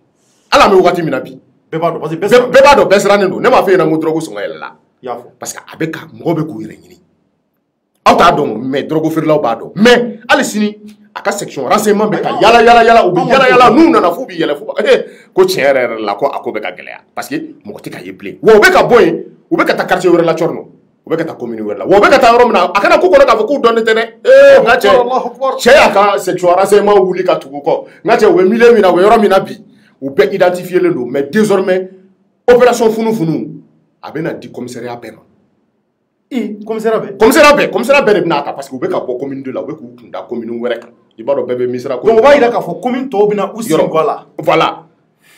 Speaker 3: ala an bɛ wagati min na bi
Speaker 2: bɛɛ b'a dɔn parce que
Speaker 3: bɛɛ b'a dɔn bɛɛ sirannen don ne m'a fɔ e ɲɛna ko drogue sɔngɔ yɛlɛla
Speaker 2: i y'a fɔ
Speaker 3: parce que a bɛ ka mɔgɔw bɛ k'u yɛrɛ ɲini aw t'a dɔn mais drogue feerelaw b'a dɔn mais hali sini a ka section renseignement bɛ ka yala u bɛ yala n'u nana f'u bɛ yɛlɛ f'u ba ko tiɲɛ yɛrɛ la ko a ko bɛ ka gɛlɛya parce que mɔgɔ tɛ ka ye bilen wa u bɛ ka bɔ yen u bɛ ka taa quartier wɛrɛ la Tchorno u bɛ ka taa commune wɛrɛ la wa u bɛ ka taa yɔrɔ min na a kana ko kɔnɔ k'a fɔ k'u dɔnnen tɛ dɛ n ka cɛ y'a ka section renseignement wuli ka tugu kɔ n ka cɛ u bɛ milieu min na u bɛ yɔrɔ min na bi u bɛɛ identifielen don mais désormais opération funufunu a bɛ na di commissariat bɛɛ ma commissariat bɛɛ de bɛna ta parce que u bɛ ka bɔ commune 2 la u bɛ k'u kun da commune wɛrɛ kan i b'a dɔn bɛɛ bɛ misira
Speaker 2: donc o b'a yira k'a fɔ commune tɔw bɛna u sigi gɔ la
Speaker 3: voilà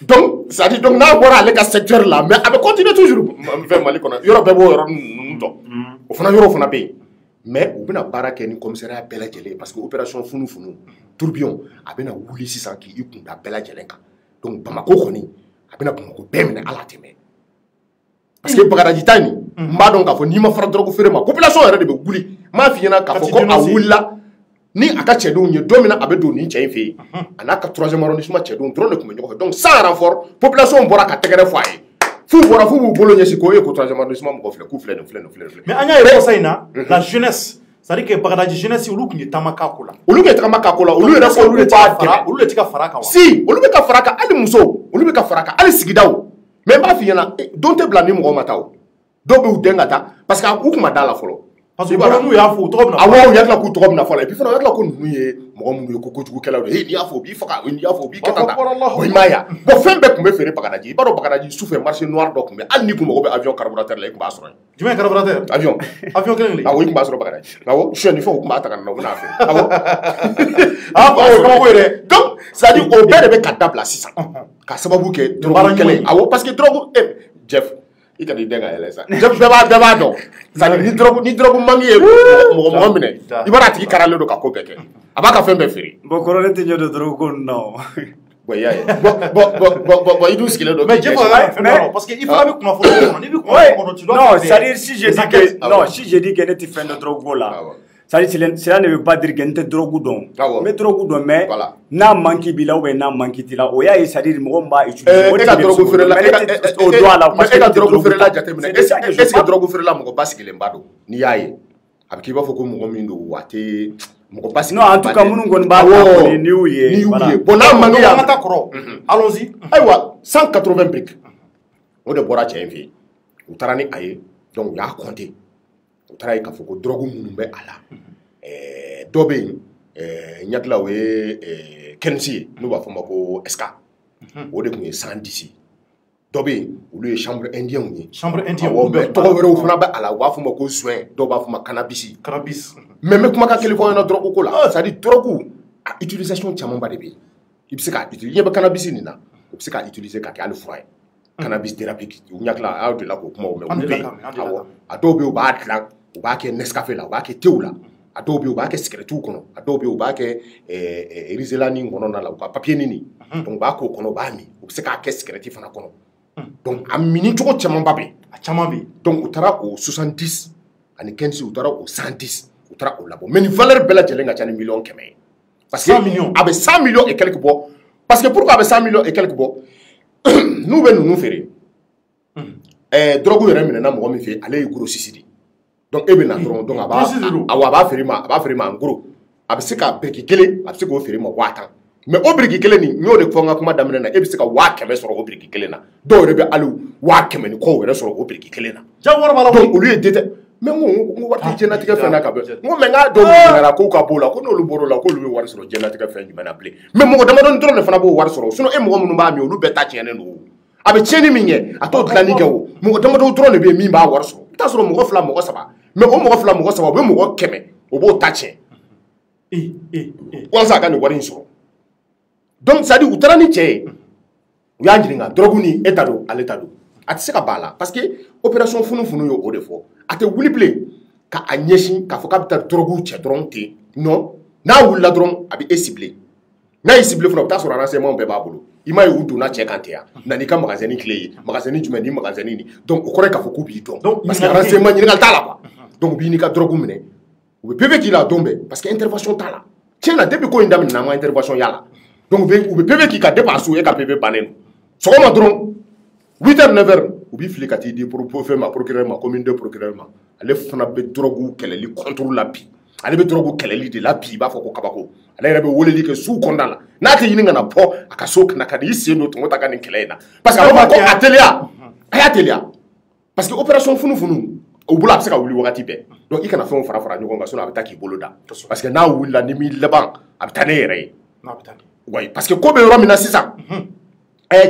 Speaker 3: donc c'est à dire donc n'a bɔra ale ka secteur la mais a bɛ continuer toujours fɛn Mali kɔnɔ yɔrɔ bɛɛ b'o yɔrɔ ninnu dɔn o fana yɔrɔ fana bɛ yen mais u bɛna baara kɛ ni commissariat bɛɛ lajɛlen parce que opération funufunu tourbillon a bɛna wuli sisan k'i kun da bɛɛ lajɛlen kan donc Bamako kɔni a bɛna Bamako bɛɛ minɛ ala tɛmɛ parce que Bagadaji ta nin n b'a dɔn k'a fɔ n'i ma fara drogue feere ma population yɛrɛ de bɛ wuli n m'a f'i ɲɛna k'a fɔ ko a wulila ni a ka cɛdenw ye don min na a bɛ don nin cɛ in fɛ yen a n'a ka 3e arrondissement cɛdenw dɔrɔn de tun bɛ ɲɔgɔn fɛ donc sans renfort population bɔra ka tɛgɛrɛ fɔ a ye f'u b'u bolo ɲɛsin ko e ko 3e arrondissement mɔgɔ filɛ k'u filɛ nin
Speaker 2: mais an y'a ye kɔsa in na la jeunesse c'est à dire que Bagadaji jeunesse olu tun ye taama k'a ko la
Speaker 3: olu tɛ taama k'a ko la olu yɛrɛ ko olu de b'a dɛmɛ
Speaker 2: olu de tɛ ka fara kan wa
Speaker 3: si olu bɛ ka fara kan hali musow olu bɛ ka fara kan hali sigidaw mais n b'a f'i ɲɛna don tɛ bila ni mɔgɔw ma taa o dɔw bɛ u den ka taa parce que u tun ma da la fɔlɔ
Speaker 2: parce que n'u y'a fɔ u tɔgɔ bɛna
Speaker 3: awɔ u yakila k'u tɔgɔ bɛna fɔ la et puis fana u yakila ko ninnu ye mɔgɔ minnu ye ko kojugukɛlaw de n'i y'a fɔ u b'i faga n'i y'a fɔ u b'i kɛ tan bon i m'a ye bon fɛn bɛɛ tun bɛ feere Bagadaji i b'a dɔn Bagadaji sufɛ marché noir dɔ tun bɛ hali n'i kun mago bɛ avion carburateur la i tun b'a sɔrɔ yen
Speaker 2: jumɛn ye carburateur
Speaker 3: avion
Speaker 2: kelen de
Speaker 3: awɔ i tun b'a sɔrɔ Bagadaji awɔ suyɛnni fɛnw u tun b'a ta ka na u bɛna feere awɔ
Speaker 2: kabako ye dɛ
Speaker 3: donc c'est à dire o bɛɛ de bɛ ka dabila sisan ka sababu kɛ drogue kɛlɛ awɔ parce que drogue Jeff i ka n'i den ka yɛlɛ sa bɛɛ b'a dɔn c'est à dire ni drogue manque ye mɔgɔ minɛ i b'a dɔn a tigi karalen don ka ko bɛɛ kɛ a b'a ka fɛn bɛɛ feere
Speaker 4: bon kɔrɔ ne tɛ ɲɛ dɔn drogue ko ninnu na o
Speaker 3: bon i y'a ye bon i dun sigilen don
Speaker 2: mais Jeff parce que i fana bɛ kunnafoni kɔnɔ n'i bɛ kunnafoni kɔnɔ tu dois
Speaker 4: non c'est à dire si je dis que ne tɛ fɛn dɔn drogue ko la cela ne veut pas dire que n tɛ drogue dɔn n bɛ drogue dɔn mais n'a manque b'i la ou bien n'a manque t'i la o y'a ye c'est à dire mɔgɔ min b'a utiliser
Speaker 3: e ka drogue feerela o don a la parce que e ka drogue feerela jateminɛ est ce que drogue feerela mɔgɔ basigilen ba don n'i y'a ye a bɛ k'i b'a fɔ ko mɔgɔ min don a tɛ mɔgɔ basigilen
Speaker 4: non en tout cas minnu kɔni b'a ta kɔni n'i y'u ye
Speaker 3: bon n'a manque
Speaker 2: an ka taa kɔrɔ allons-y
Speaker 3: ayiwa 180 briques o de bɔra cɛ in fɛ yen u taara ni a ye donc u y'a compter u taara ye k'a fɔ ko drogue minnu bɛ a la dɔ bɛ yen n ɲakila o ye Kensi ye n'u b'a fɔ o ma ko SK o de tun ye 110 Dobé, ou le chambre indien.
Speaker 2: Chambre indien.
Speaker 3: Togoro fana ba ala wa fuma ko soin, do ba fuma cannabis.
Speaker 2: Cannabis.
Speaker 3: Mais kuma ka kele ko na drogue ko la. Ça dit drogue a utilisation chama ba de bi. Il se ka utiliser ba cannabis ni na. Il se ka utiliser ka al froid. Cannabis thérapeutique. Ou nyakla a de la ko kuma o me. A do be o ba atlan, o ba ke Nescafé la, o ba ke thé la. A do be o ba ke cigarette kono. A do be o ba ke Rizela ni ngono na la o papier ni. Donc ba ko kono ba mi. O se ka ke cigarette fana kono. Donc a mini choco chaman babé.
Speaker 2: A chaman bi.
Speaker 3: Donc o tara o 70 ani 15 o tara o 110 o tara o labo. Mais ni valeur bella jelenga chani million kemé. Parce que
Speaker 2: 100 millions.
Speaker 3: Avec 100 millions et quelques bois. Parce que pourquoi avec 100 millions et quelques bois? Nous ben nous faire. Drogue yere mina na mo mi fait aller gros sisidi. Donc e ben na donc aba faire ma en gros. Abse ka breki kele, abse ko faire ma watan. Mais au briki kele ni ñoo de fonga kuma damene na e bi se ka wa keme soro au briki kele na. Do rebe alu wa keme ni ko were soro au briki kele na. Donc au lieu de mais mo wati jenatika fe na ka be. Mo menga do na ko ka bola ko no lu boro la ko lu wari soro jenatika fe ni mana play. Mais mo dama don drone fana bo wari soro. Suno e mo mu ba mi olu beta tiene no. Abe tiene mi nye ato tlani gawo. Mo dama do drone be mi ba wari soro. Ta soro mo fla mo saba. Mais o mo fla mo saba be mo keme. O bo tache. Wansa ka ni wari soro. Donc ça dit, outra ni tché, ou y'a n'jinga, drogue ni étado, à l'étado. A tse ka bala, parce que opération funu yo ode fo. A te wuli ple, ka a nyeshin, ka fo ka bita drogue tché drone te, non, na wuli la drone, abi e ciblé. Na e ciblé funa, ta sura renseignement be babolo. Ima yu udu na tché kantea, na ni ka magazini clé, magazini jumeni, magazini ni. Donc, au correct ka fo kubi don. Parce que renseignement ni ngal tala ba. Donc, bi ni ka drogue mene. Ou be pebe ki la dombe, parce que intervention tala. Tiens la, depuis ko indam na ma intervention yala. Donc, vous pouvez qui a dépassé et qui a payé panen. Ce qu'on m'a dit, 8h, 9h, vous pouvez faire des pour ma procureur, ma commune de procureur. Allez faire un peu de drogue, qu'elle est contrôle la vie. Allez faire drogue, qu'elle est de la vie, va faire kabako. Allez faire des que sous condamné. N'a que y'en a pas, à Kassok, n'a qu'à ici, notre mot à gagner qu'elle est là. Parce qu'à l'atelier, parce que l'opération funu, au bout de ça, vous voulez tiper. Donc, il y a un fonds fara, nous avons un attaque qui boloda. Parce que là où il a mis le banc, à Tanere. Oui, parce que comme on a c'est ça.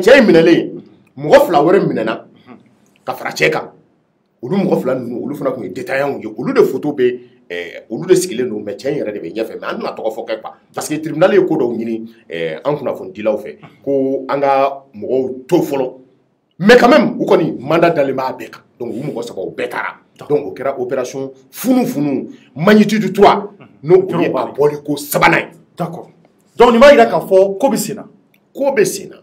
Speaker 3: Tiens, minelé, mon flower minena, kafracheka. Ou nous mon flan, ou nous faisons des détails, ou nous de photos, ou nous de skiller nous, mais tiens, il y a des bien fait, mais on n'a pas fait pas. Parce que le tribunal est code au mini, on a fait là au fait, qu'on a mon tout follow. Mais quand même, vous connaissez mandat dans les mains donc vous me savez au bétara. Donc, au cas opération funu, magnitude 3, nous on est à Boliko Sabanay.
Speaker 2: D'accord. Donc, il va y avoir Kobesina.
Speaker 3: Kobesina.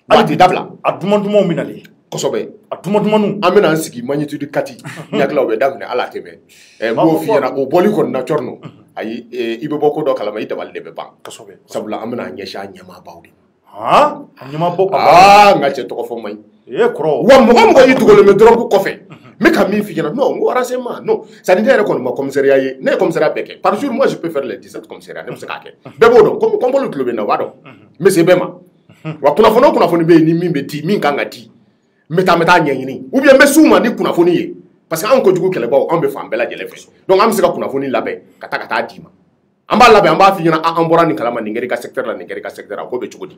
Speaker 3: Ati dabla.
Speaker 2: A dumanduma minale.
Speaker 3: Kosobe.
Speaker 2: A dumanduma nu.
Speaker 3: Amena ansiki magnitude kati. Nyakla obe damne ala tebe. Mo fi na o boli kon na chorno. Ayi ibe boko do kala mai tabal debe bang.
Speaker 2: Kosobe.
Speaker 3: Sabula amena nyesha nyama bawdi.
Speaker 2: Ha? Nyama boko.
Speaker 3: Ngache to ko fo mai.
Speaker 2: Kro.
Speaker 3: Wa mo yitu ko le medro ko fe. Mais quand même, non, on va non. Ça n'est pas comme ma commissariat, n'est commissariat Pékin. Par jour, moi, je peux faire les 17 commissariats. Comme le club est là, mais c'est bien. Kuna foni be ni mimbe ti min kanga ti. Meta nyanyini. Ou bien me souma ni kuna foni. Parce que an ko jugu kele bawo, an be fam bela jele fe. Donc am se ka kuna foni labe, kata dima. Amba labe amba fi na an bora ni kalama ni ngeri ka secteur la ni ngeri ka secteur ko be chugudi.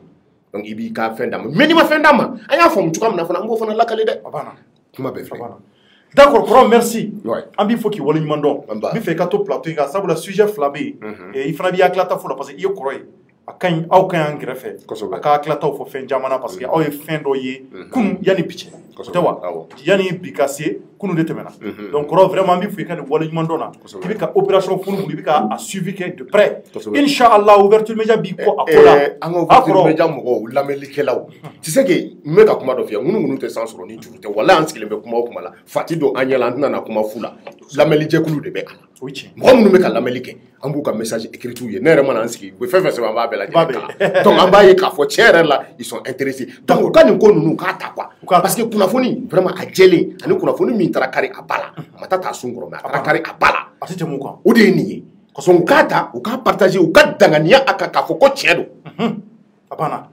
Speaker 3: Donc ibi ka fendama. Mais ni ma fendama. Aya fam chukam na fana mbo fana la kale de.
Speaker 2: Abana.
Speaker 3: Kuma be fe.
Speaker 2: D'accord, Koro, merci.
Speaker 3: Ouais.
Speaker 2: Ambi faut qu'il voit mandon. Mi fait kato plateau ga sabu la sujet flabé. Et il fera bien clata fula parce que il Koro. Akan au kan greffe. Aka clata fo fin jamana parce que au fin doye kunu yani piche. Tawa. Yani bikase kunu de temena. Donc Koro vraiment mi faut qu'il voit mandona. Qui ka opération funu bi ka a suivi de près. Inshallah ouverture média bi ko akola.
Speaker 3: Ouverture média mo lamelike lawo. Tu sais que me ka kuma do fia ngunu te sansoro ni jurute wala anskile be kuma kuma la fatido anyela na kuma fula lamelike kulu de be ala. Oui. Moi nous me ka lamelike ambu ka message écrit tout ye nere mana anski we fait ça va bela donc amba ye ka fo chere là ils sont intéressés donc quand nous nous ka ta quoi parce que kuna foni vraiment a jeli ani kuna foni mi tarakari abala matata sungro ma tarakari abala
Speaker 2: atite mo quoi
Speaker 3: o de ni son kata ou ka partager ou ka dangania aka ka fo ko chedo
Speaker 2: apana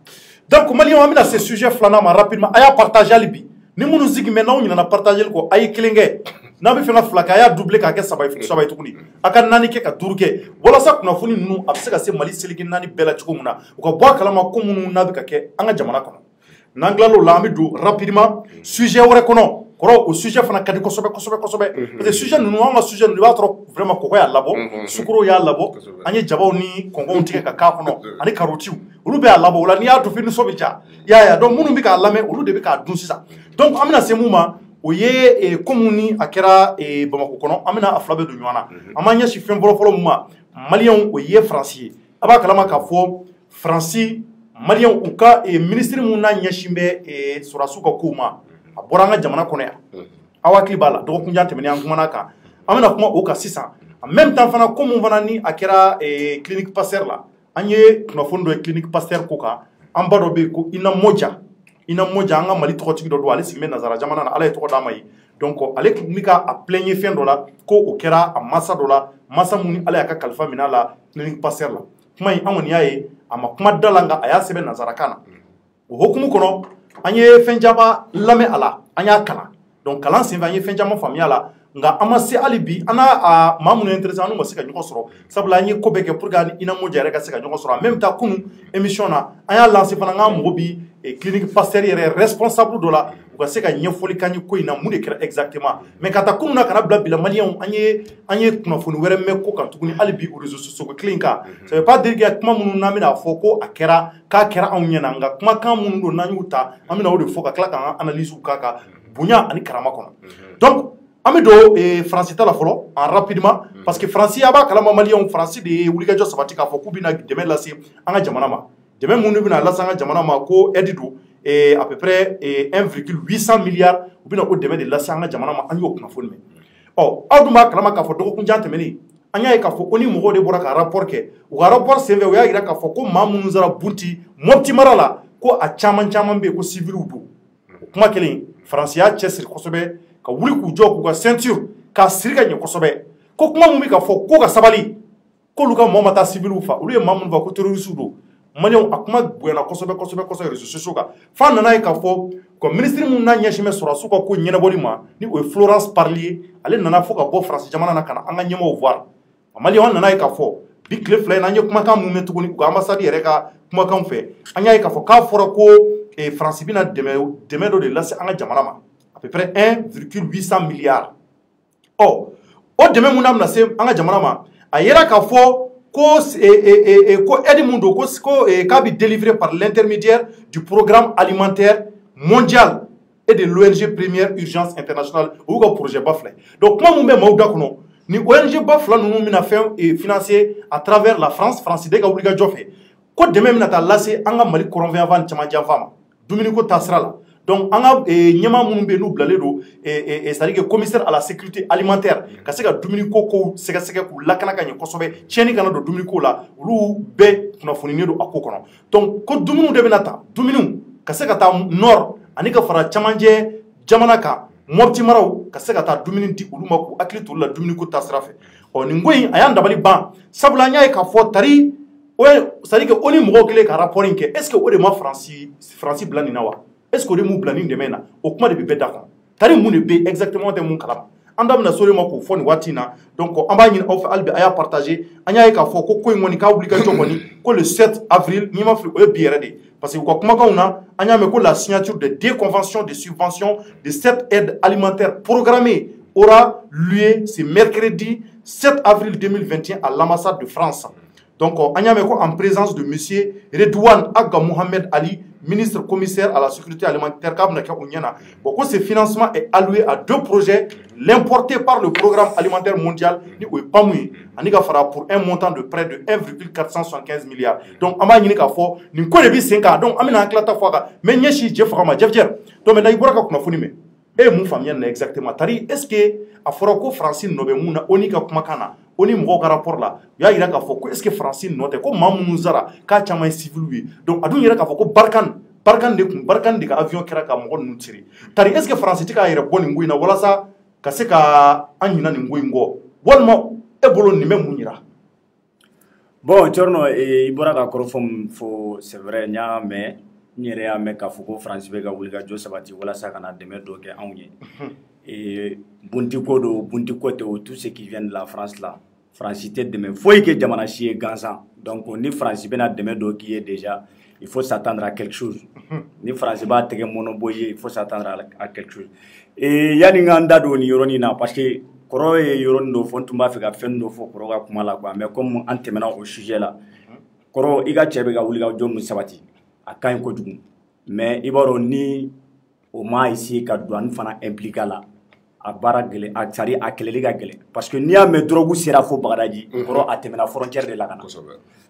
Speaker 2: donc malion amina ce sujet flana ma rapidement aya partager libi ni munu zigi maintenant on a partager ko ay klenge na be fena flaka ya doubler ka ke sabay tukuni aka nani ke ka durke wala sa kuna funi nu abse ka se mali seligi nani bela chuko muna ko bo kala ma ko munu na be ka ke anga jamana kono n'anglalo la ami do rapidement sujet wɛrɛ kɔnɔ kɔrɔ o sujet fana ka di kosɛbɛ kosɛbɛ kosɛbɛ parce que sujet ninnu an ka sujet ninnu i b'a sɔrɔ vraiment kɔgɔ y'a labɔ sukoro y'a labɔ an ye jabaw ni kɔngɔw tigɛ ka k'a kɔnɔ ani karotiw olu bɛ y'a labɔ o la n'i y'a dun f'i nisɔn bɛ ja i y'a ye donc minnu bɛ k'a lamɛn olu de bɛ k'a dun sisan donc an bɛna se mun ma o ye komi ni a kɛra Bamako kɔnɔ an bɛna a fila bɛ don ɲɔgɔn na an b'an ɲɛsin fɛn fɔlɔ-fɔlɔ mun ma maliyɛnw o ye faransi ye a b'a kalama k'a fɔ faransi maliyɛnw u ka ministre mun n'a ɲɛsin bɛ sɔrɔdasiw ka kow ma a bɔra an ka jamana kɔnɔ yan aw hakili b'a la dɔgɔkun jan tɛmɛnen an kumana kan an bɛna kuma o kan sisan en même temps fana ko mun fana ni a kɛra clinique Pasteur la an ye kunnafoni dɔ ye clinique Pasteur ko kan an ba dɔ bɛ yen ko Ina Modja an ka Mali tɔgɔtigi dɔ don ale sigilen bɛ nanzara jamana na ala ye tɔgɔ d'a ma ye donc ale tun bɛ ka a plaigner fɛn dɔ la ko o kɛra a masa dɔ la masa mun ni ala y'a ka kalifa minɛ a la clinique Pasteur la kuma in an kɔni y'a ye a ma kuma da la nka a y'a sɛbɛn nanzarakan na o hukumu kɔnɔ an ye fɛn caman lamɛn a la an y'a kalan donc kalan senfɛ an ye fɛn caman faamuya a la nka an ma se hali bi an n'a maa minnu intéressé an n'u ma se ka ɲɔgɔn sɔrɔ sabula an ye ko bɛɛ kɛ pour que an ni Ina Modja yɛrɛ ka se ka ɲɔgɔn sɔrɔ en même temps kunun émission na an y'a lancé fana k'an mago bi clinique Pasteur yɛrɛ responsable dɔ la u ka se ka ɲɛfɔli k'an ye ko in na mun de kɛra exactement mais ka taa kunun na kana bila bila maliyɛnw an ye kunnafoni wɛrɛ mɛn ko kan tuguni hali bi o réseaux sociaux kelen kan ça veut pas dire que kuma minnu n'an bɛna fɔ ko a kɛra k'a kɛra anw ɲɛna nka kumakan minnu don n'an y'u ta an bɛna o de fɔ ka tila k'an ka analyse k'a kan bonya ani karama kɔnɔ donc an bɛ don faransi ta la fɔlɔ en rapidement parce que faransi a b'a kalama maliyɛnw faransi de ye wulikajɔ sabati k'a fɔ k'u bɛna dɛmɛ lase an ka jamana ma dɛmɛ minnu bɛna lase an ka jamana ma ko aide don à peu près 1,800 milliards u bɛna o dɛmɛ de lase an ka jamana ma an y'o kunnafoni mɛn ɔ aw dun b'a kalama k'a fɔ dɔgɔkun jan tɛmɛnen an y'a ye k'a fɔ ko ni mɔgɔw de bɔra ka rapport kɛ u ka rapport senfɛ u y'a jira k'a fɔ ko maa minnu sera Bunti Mopti mara la ko a caman caman bɛ yen ko civiliw don o kuma kelen faransi y'a cɛsiri kosɛbɛ ka wuli k'u jɔ k'u ka ceinture k'a siri ka ɲɛ kosɛbɛ ko kuma mun bɛ ka fɔ ko ka sabali k'olu ka mɔgɔ ma taa civiliw fa olu ye maa minnu fa ko terroriste don maliyɛnw a kuma bonyana kosɛbɛ kosɛbɛ kosɛbɛ réseaux sociaux kan f'an nana ye k'a fɔ ko ministre mun n'a ɲɛsin bɛ sɔrɔdasiw ka ko ɲɛnabɔli ma ni o ye Florence Parly ale nana fɔ ka bɔ faransi jamana na ka na an ka ɲɛmɔgɔw voir maliyɛnw an nana ye k'a fɔ bi tile fila in na an ye kumakan mun mɛn tuguni u ka ambassade yɛrɛ ka kumakanw fɛ an y'a ye k'a fɔ k'a fɔra ko faransi bɛna dɛmɛ dɔ de lase an ka jamana ma à peu près 1,800 milliards ɔ o dɛmɛ mun n'a bɛna se an ka jamana ma a yera k'a fɔ ko aide mun don ko k'a bɛ délivré par l'intermédiaire du programme alimentaire mondial et de l'ONG Première Urgence Internationale o y'u ka projet ba filɛ donc kuma mun bɛ maaw da kɔnɔ ni ONG ba fila ninnu bɛna fɛn financer à travers la France faransi de ka wulikajɔ fɛ ko dɛmɛ bɛna taa lase an ka Mali kɔrɔnfɛn caman janfa ma dumuniko ta sira la donc an ka ɲɛmaa minnu bɛ yen n'u bilalen don c'est-à-dire que commissaire à la sécurité alimentaire ka se ka dumuniko kow sɛgɛsɛgɛ k'u lakana ka ɲɛ kosɛbɛ tiɲɛni kana don dumuniko la olu bɛɛ kunnafoninen don a ko kɔnɔ donc ko dumuniw de bɛna ta dumuniw ka se ka taa nord ani ka fara camancɛ jamana kan Mopti maraw ka se ka taa dumuni di olu ma k'u hakili to olu la dumuniko ta sira fɛ ɔ nin ko in a y'an dabali ban sabula an y'a ye k'a fɔ tari c'est-à-dire que o ni mɔgɔw kɛlen ka rapport in kɛ est-ce que o de ma faransi bila nin na wa est-ce que o de m'u bila nin dɛmɛ in na o kuma de bɛ bɛɛ da kɔnɔ tari mun de bɛ exactement tɛ mun kalama an da bɛna so de ma k'o fɔ nin waati in na donc an b'a ɲini aw fɛ hali bi a y'a partager an y'a ye k'a fɔ ko in kɔni k'a wulikajɔ kɔni ko le 7 avril n'i ma fili o ye bi yɛrɛ de ye parce que u ka kumakanw na an y'a mɛn ko la signature de 2 conventions de subvention de cette aide alimentaire programmée aura lieu ce mercredi 7 avril 2021 à l'ambassade de France. Donc, on y a en présence de M. Redouane Aga Mohamed Ali, ministre commissaire à la sécurité alimentaire. Bon, ce financement est alloué à 2 projets, l'importé par le programme alimentaire mondial, pour un montant de près de 1,475 milliards. Donc, on va y avoir une connaît 5 ans. Donc, on a un mais n'y a pas donc, maintenant, il y a et mon famille exactement. Est-ce que a fɔra ko Faransi nɔ bɛ mun na o ni ka kumakan na o ni mɔgɔw ka rapport la u y'a yira k'a fɔ ko est-ce que Faransi nɔ tɛ ko maa minnu sara k'a caman ye civil ye donc a dun yɛrɛ k'a fɔ ko Barkhane de ka avion kɛra ka mɔgɔ ninnu tirer tari est-ce que Faransi tɛ k'a yɛrɛ bɔ nin ko in na walasa ka se ka an ɲina nin ko in kɔ walima e bolo nin bɛ mun yira.
Speaker 4: Bon Thierno i bɔra ka kɔrɔfɔ min fɔ c'est vrai n y'a mɛn n yɛrɛ y'a mɛn k'a fɔ ko Faransi bɛ ka wulikajɔ sabati walasa ka na dɛmɛ dɔ kɛ anw ye. Et Buntiko do Buntiko te tout ce qui vient de la France là France tɛ dɛmɛ foyi kɛ jamana si ye gansan donc ni France bɛna dɛmɛ dɔ k'i ye déjà il faut s'attendre à quelque chose. Ni français ba tege monoboye, il faut s'attendre à quelque chose. Et yani nganda do ni yoroni na parce que koro e yoroni do fon tumba fe ka fen do fo koro ga kuma la quoi mais comme en terminant au sujet là koro iga chebe ga wuli ga jom sabati akan ko dugum mais ibaro ni o ma ici ka douane fana impliqué là a bara gele a sari a keleli ga gele parce que ni a me drogu sera fo bagadaji koro a terminant frontière de la kana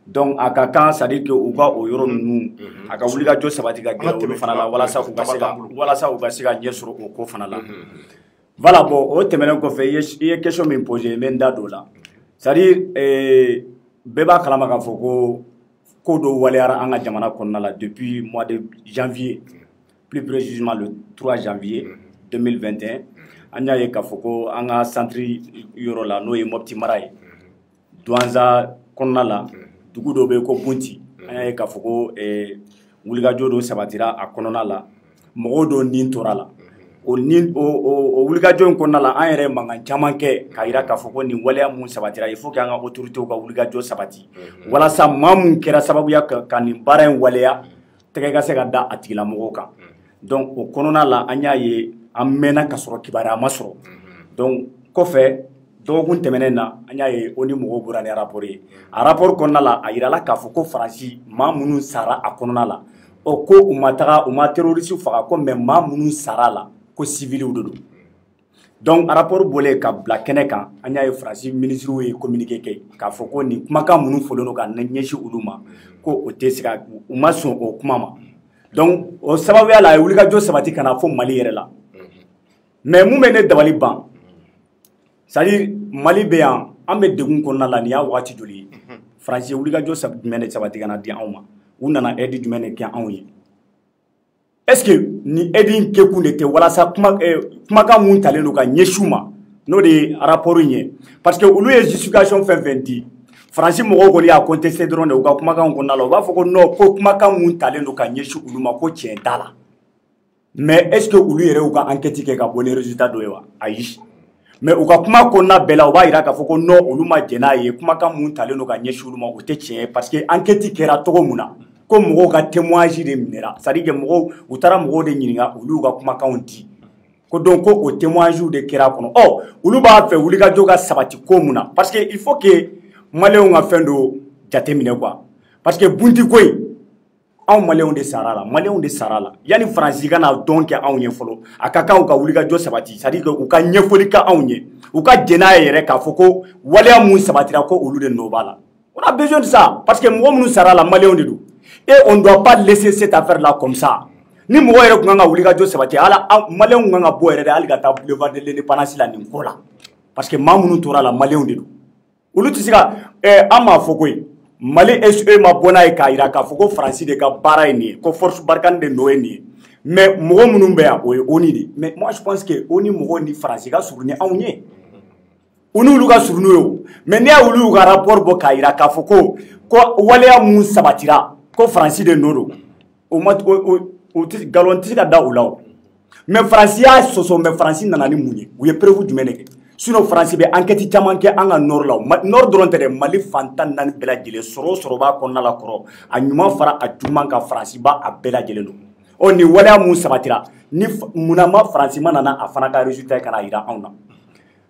Speaker 4: donc aka kan ça dire que o ga o yoro nu aka wuli ga jo sabati ga gele o fana la wala sa u ga siga nyesoro o ko fana la voilà bon o terminant ko fe ye question me poser men da do la ça dire beba kalama ka fo ko do waliara anga jamana konna la depuis mois de janvier plus précisément le 3 janvier 2021 anya ye ka foko anga centre yoro la no ye mopti maray douanza konna la dugu do be ko bunti anya ye ka foko wuliga jodo sabatira a konona la mogodo nin torala o nin o wuliga jon konna la an yere mangan chamanke ka ira ka foko ni waliya mun sabatira il faut que anga autorité ka wuliga jo sabati wala sa mamun kera sababu ya ka ni bara en waliya tege ga se ga da atila mogo kan donc o konona la anya ye amena ka soro kibara masoro donc kofɛ dɔgɔkun tɛmɛnen na an y'a ye o ni mɔgɔw bɔra ni rapport ye a rapport kɔnɔna la a yirala k'a fɔ ko faransi maa minnu sara a kɔnɔna la ɔ ko u ma taga u ma terroriste faga ko mais maa minnu sara la ko civiliw de don donc rapport bɔlen ka bila kɛnɛ kan an y'a ye faransi ministre ye communiqué kɛ k'a fɔ ko nin kumakan minnu fɔlen don ka ɲɛsin olu ma ko o tɛ se ka u ma sɔn o kuma ma donc o sababuya la a ye wulikajɔ sabati ka na fɔ Mali yɛrɛ la mais mun bɛ ne dabali ban c'est-à-dire Mali bɛ yan an bɛ degun kɔnɔna la nin y'a waati joli ye faransi ye wulikajɔ jumɛn de sabati ka na di anw ma u nana aide jumɛn de kɛ anw ye est-ce que ni aide in kɛkun de tɛ walasa kumakan mun talen don ka ɲɛsin u ma n'o de ye rapport in ye parce que olu ye justification fɛn fɛn di faransi mɔgɔw kɔni y'a contesté dɔrɔn de u ka kumakan kɔnɔna la u b'a fɔ ko non ko kumakan mun talen don ka ɲɛsin olu ma ko tiɲɛ t'a la mais est-ce que olu yɛrɛ y'u ka enquête kɛ ka bɔ ni résultat dɔ ye wa ayi mais u ka kuma kɔnɔna bɛɛ la u b'a jira k'a fɔ ko non olu ma jɛn n'a ye kumakan mun talen don ka ɲɛsin olu ma o tɛ tiɲɛ ye parce que enquête kɛra cogo mun na ko mɔgɔw ka témoignage de minɛra c'est à dire que mɔgɔw u taara mɔgɔw de ɲininka olu y'u ka kumakanw di ko donc ko o témoignage de kɛra kɔnɔ ɔ olu b'a fɛ wulikajɔ ka sabati ko mun na parce que il faut que maliyɛnw ka fɛn dɔ jateminɛ quoi parce que bunti ko in anw maliyɛnw de sara la maliyɛnw de sara la yanni faransi ka na dɔn kɛ anw ye fɔlɔ a ka kan u ka wulikajɔ sabati c'est à dire que u ka ɲɛfɔli kɛ anw ye u ka jɛn n'a ye yɛrɛ k'a fɔ ko waleya mun sabatira ko olu de nɔ b'a la on a besoin de ça parce que mɔgɔ minnu sara la maliyɛnw de don et on doit pas laisser cette affaire là comme ça ni mɔgɔ yɛrɛ tun kan ka wulikajɔ sabati ala maliyɛnw kan ka bɔ yɛrɛ de hali ka taa boulevard de l'indépendance la nin ko la parce que maa minnu tora la maliyɛnw de don olu tɛ se ka an m'a fɔ koyi Mali SE ma bɔ n'a ye k'a jira k'a fɔ ko faransi de ka baara ye nin ye ko force Barkhane de nɔ ye nin ye mais mɔgɔ minnu bɛ yan o ye ONU de mais moi je pense que ONU mɔgɔw ni faransi ka surun ni anw ye u n'olu ka surun n'o ye o mais n'i y'a olu y'u ka rapport bɔ k'a jira k'a fɔ ko waleya mun sabatira ko faransi de nɔ don o ma o tɛ nkalon tɛ se ka da o la o mais faransi y'a sɔsɔ mais faransi nana ni mun ye u ye preuve jumɛn de kɛ sinon faransi bɛ enquête caman kɛ an ka nord la nord dɔrɔn tɛ dɛ Mali fantan naani bɛɛ lajɛlen sɔrɔ o sɔrɔ b'a kɔnɔna la kɔrɔ a ɲuman fara a juguman kan faransi ba a bɛɛ lajɛlen don ɔ nin waleya mun sabatira ni munna ma faransi ma nana a fana ka résultat ka na jira anw na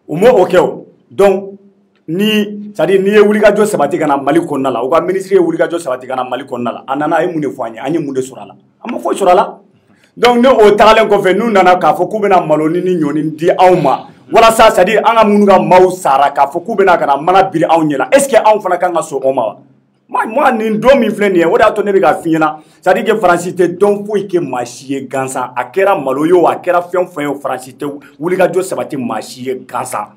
Speaker 4: o ma o kɛ o donc ni c'est à dire n'i ye wulikajɔ sabati ka na Mali kɔnɔna la u ka ministre ye wulikajɔ sabati ka na Mali kɔnɔna la a nana a ye mun de fɔ an ye an ye mun de sɔrɔ a la an ma foyi sɔrɔ a la donc ni o tagalen kɔfɛ n'u nana k'a fɔ k'u bɛna maloni ni ɲɔni di anw ma walasa c'est à dire an ka minnu ka maaw sara k'a fɔ k'u bɛna ka na mana biri anw ɲɛ la est ce que anw fana kan ka sɔn o ma wa moi nin don min filɛ nin ye o de y'a to ne bɛ ka f'i ɲɛna c'est à dire que faransi tɛ dɔn foyi kɛ maa si ye gansan a kɛra malo ye o a kɛra fɛn fɛn ye o faransi tɛ wulikajɔ sabati maa si ye gansan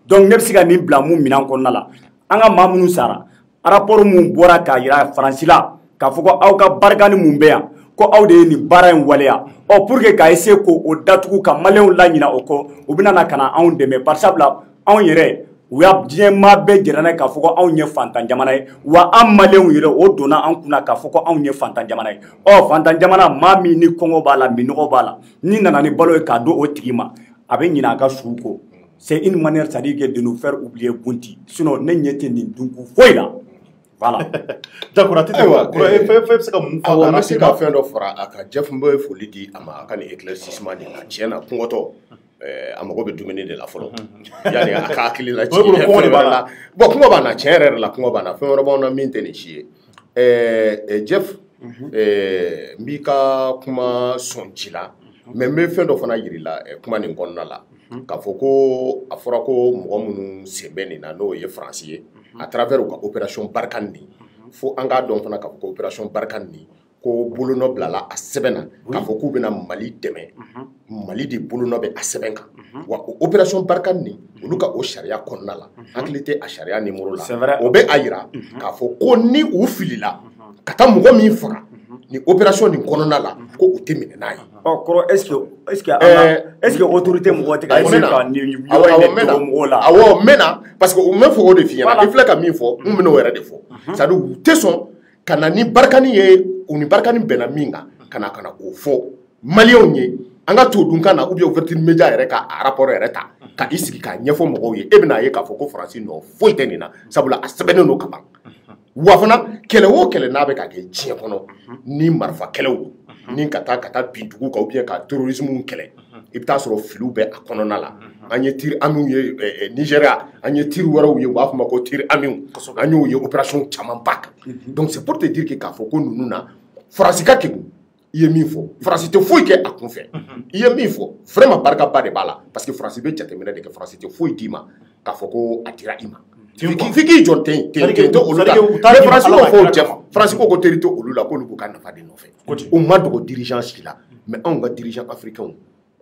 Speaker 4: donc ne bɛ se ka nin bila mun minɛn kɔnɔna la an ka maa minnu sara rapport mun bɔra k'a jira faransi la k'a fɔ ko aw ka Barkhane mun bɛ yan ko aw de ye nin baara in waleya ɔ pour que k'a essayer ko o datugu ka maliyɛnw laɲina o kɔ u bɛna na ka na anw dɛmɛ par sabula anw yɛrɛ u y'a diɲɛ maa bɛɛ jɛra n'a ye k'a fɔ ko anw ye fantan jamana ye wa an maliyɛnw yɛrɛ o donna an kunna k'a fɔ ko anw ye fantan jamana ye ɔ fantan jamana maa min ni kɔngɔ b'a la minɔgɔ b'a la ni nana ni balo ye k'a don o tigi ma a bɛ ɲinɛ a ka suw kɔ c'est une manière c'est à dire de nous faire oublier bunti sinon ne ɲɛ tɛ nin dunku foyi la Voilà.
Speaker 2: D'accord, tu c'est comme
Speaker 3: on a se ka fɛn dɔ fara a kan Jeff n bɛ foli di a ma a ka nin éclaircissement de la tiɲɛ na kungɔtɔ a mago bɛ dumuni de la fɔlɔ yani a ka hakili la tiɲɛ la bon kungɔ b'an na tiɲɛ yɛrɛ la kungɔ b'an na fɛn wɛrɛ b'anw na min tɛ nin si ye Jeff n b'i ka kuma sɔn ci la mais n bɛ fɛn dɔ fana yiri la kuma nin kɔnɔna la k'a fɔ ko a fɔra ko mɔgɔ minnu sen bɛ nin na n'o ye Faransi ye à travers u ka opération Barkhane nin fo an k'a dɔn fana k'a fɔ ko opération Barkhane nin ko bolonɔ bilala a sɛbɛn na k'a fɔ k'u bɛna Mali dɛmɛ Mali de bolonɔ bɛ a sɛbɛn kan wa o opération Barkhane nin olu ka o sariya kɔnɔna la hakili tɛ a sariya numéro la o bɛ a yira k'a fɔ ko ni u filila ka taa mɔgɔ min faga ni opération nin kɔnɔna la ko u tɛ minɛ n'a ye.
Speaker 4: Kɔrɔ est-ce que autorité mɔgɔ tɛ ka essayer ka nin yɔrɔ in de dogo mɔgɔw la.
Speaker 3: Awɔ n mɛna parce que u mɛ fɔ o de f'i ɲɛna i filɛ ka min fɔ n bɛna o yɛrɛ de fɔ c'est-à-dire u tɛ sɔn ka na ni Barkhane ye u ni Barkhane bɛnna min kan ka na o fɔ maliyɛnw ye an ka to dunkan na ou bien ouverture média yɛrɛ ka rapport yɛrɛ ta ka i sigi k'a ɲɛfɔ mɔgɔw ye e bɛna ye k'a fɔ ko Faransi nɔ foyi tɛ nin na sabula a sɛbɛnnen don ka ban wa fana kɛlɛ o kɛlɛ n'a bɛ ka kɛ diɲɛ kɔnɔ ni marifa kɛlɛw don ni ka taa bin dugu kan ou bien ka terrorisme kɛlɛ i bɛ taa sɔrɔ filiw bɛ a kɔnɔna la an ye tir amiw ye Nigeria an ye tir wɛrɛw ye u b'a fɔ ma ko tir amiw an y'o ye opération caman ba kan donc c'est pour te dire que k'a fɔ ko ninnu na Faransi ka kɛgun i ye min fɔ Faransi tɛ foyi kɛ a kunfɛ i ye min fɔ vraiment barikaba de b'a la parce que Faransi bɛ jateminɛ de kɛ Faransi tɛ foyi d'i ma k'a fɔ ko a dira i ma f'i k'i jɔ ten tɛ olu la mais Faransi m'o fɔ o cɛ Faransi ko teri tɛ olu la k'olu b'u ka nafa de nɔfɛ o ma dogo dirigeant si la mais anw ka dirigeant africains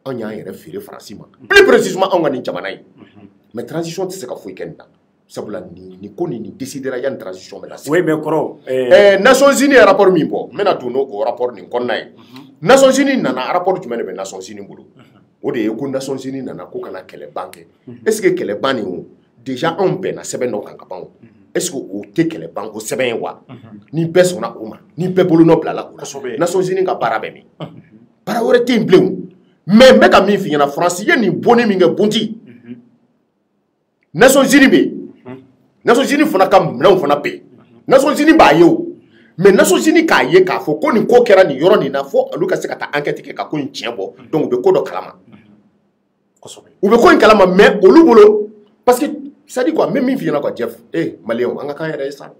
Speaker 3: anw y'an yɛrɛ feere Faransi ma plus précisément anw ka nin jamana in mais transition tɛ se ka foyi kɛ nin na sabula ni ko nin décidera yanni transition bɛ na se.
Speaker 4: Oui mais kɔrɔ
Speaker 3: Nations Unies ye rapport min bɔ n bɛna don n'o rapport nin kɔnɔna ye Nations Unies nana rapport jumɛn de bɛ Nations Unies bolo o de ye ko Nations Unies nana ko kana kɛlɛban kɛ est ce que kɛlɛban nin o déjà anw bɛnna sɛbɛn dɔ kan ka ban o est ce que o tɛ kɛlɛban o sɛbɛn ye wa ni bɛɛ sɔnna o ma ni bɛɛ bolonɔ bilala o la Nations Unies ka baara bɛ min baara wɛrɛ tɛ yen bilen mais n bɛ ka min f'i ɲɛna Faransi ye nin bonni min kɛ bunti Nations Unies bɛ yen Nations Unies fana ka minɛnw fana bɛ yen Nations Unies b'a ye o mais Nations Unies k'a ye k'a fɔ ko nin ko kɛra nin yɔrɔ nin na fo olu ka se ka taa enquête kɛ ka ko in tiɲɛ bɔ donc u bɛ ko dɔ kalama u bɛ ko in kalama mais olu bolo parce que c'est à dire quoi même min f'i ɲɛna quoi Jeff maliyɛnw an ka kan yɛrɛ ye sa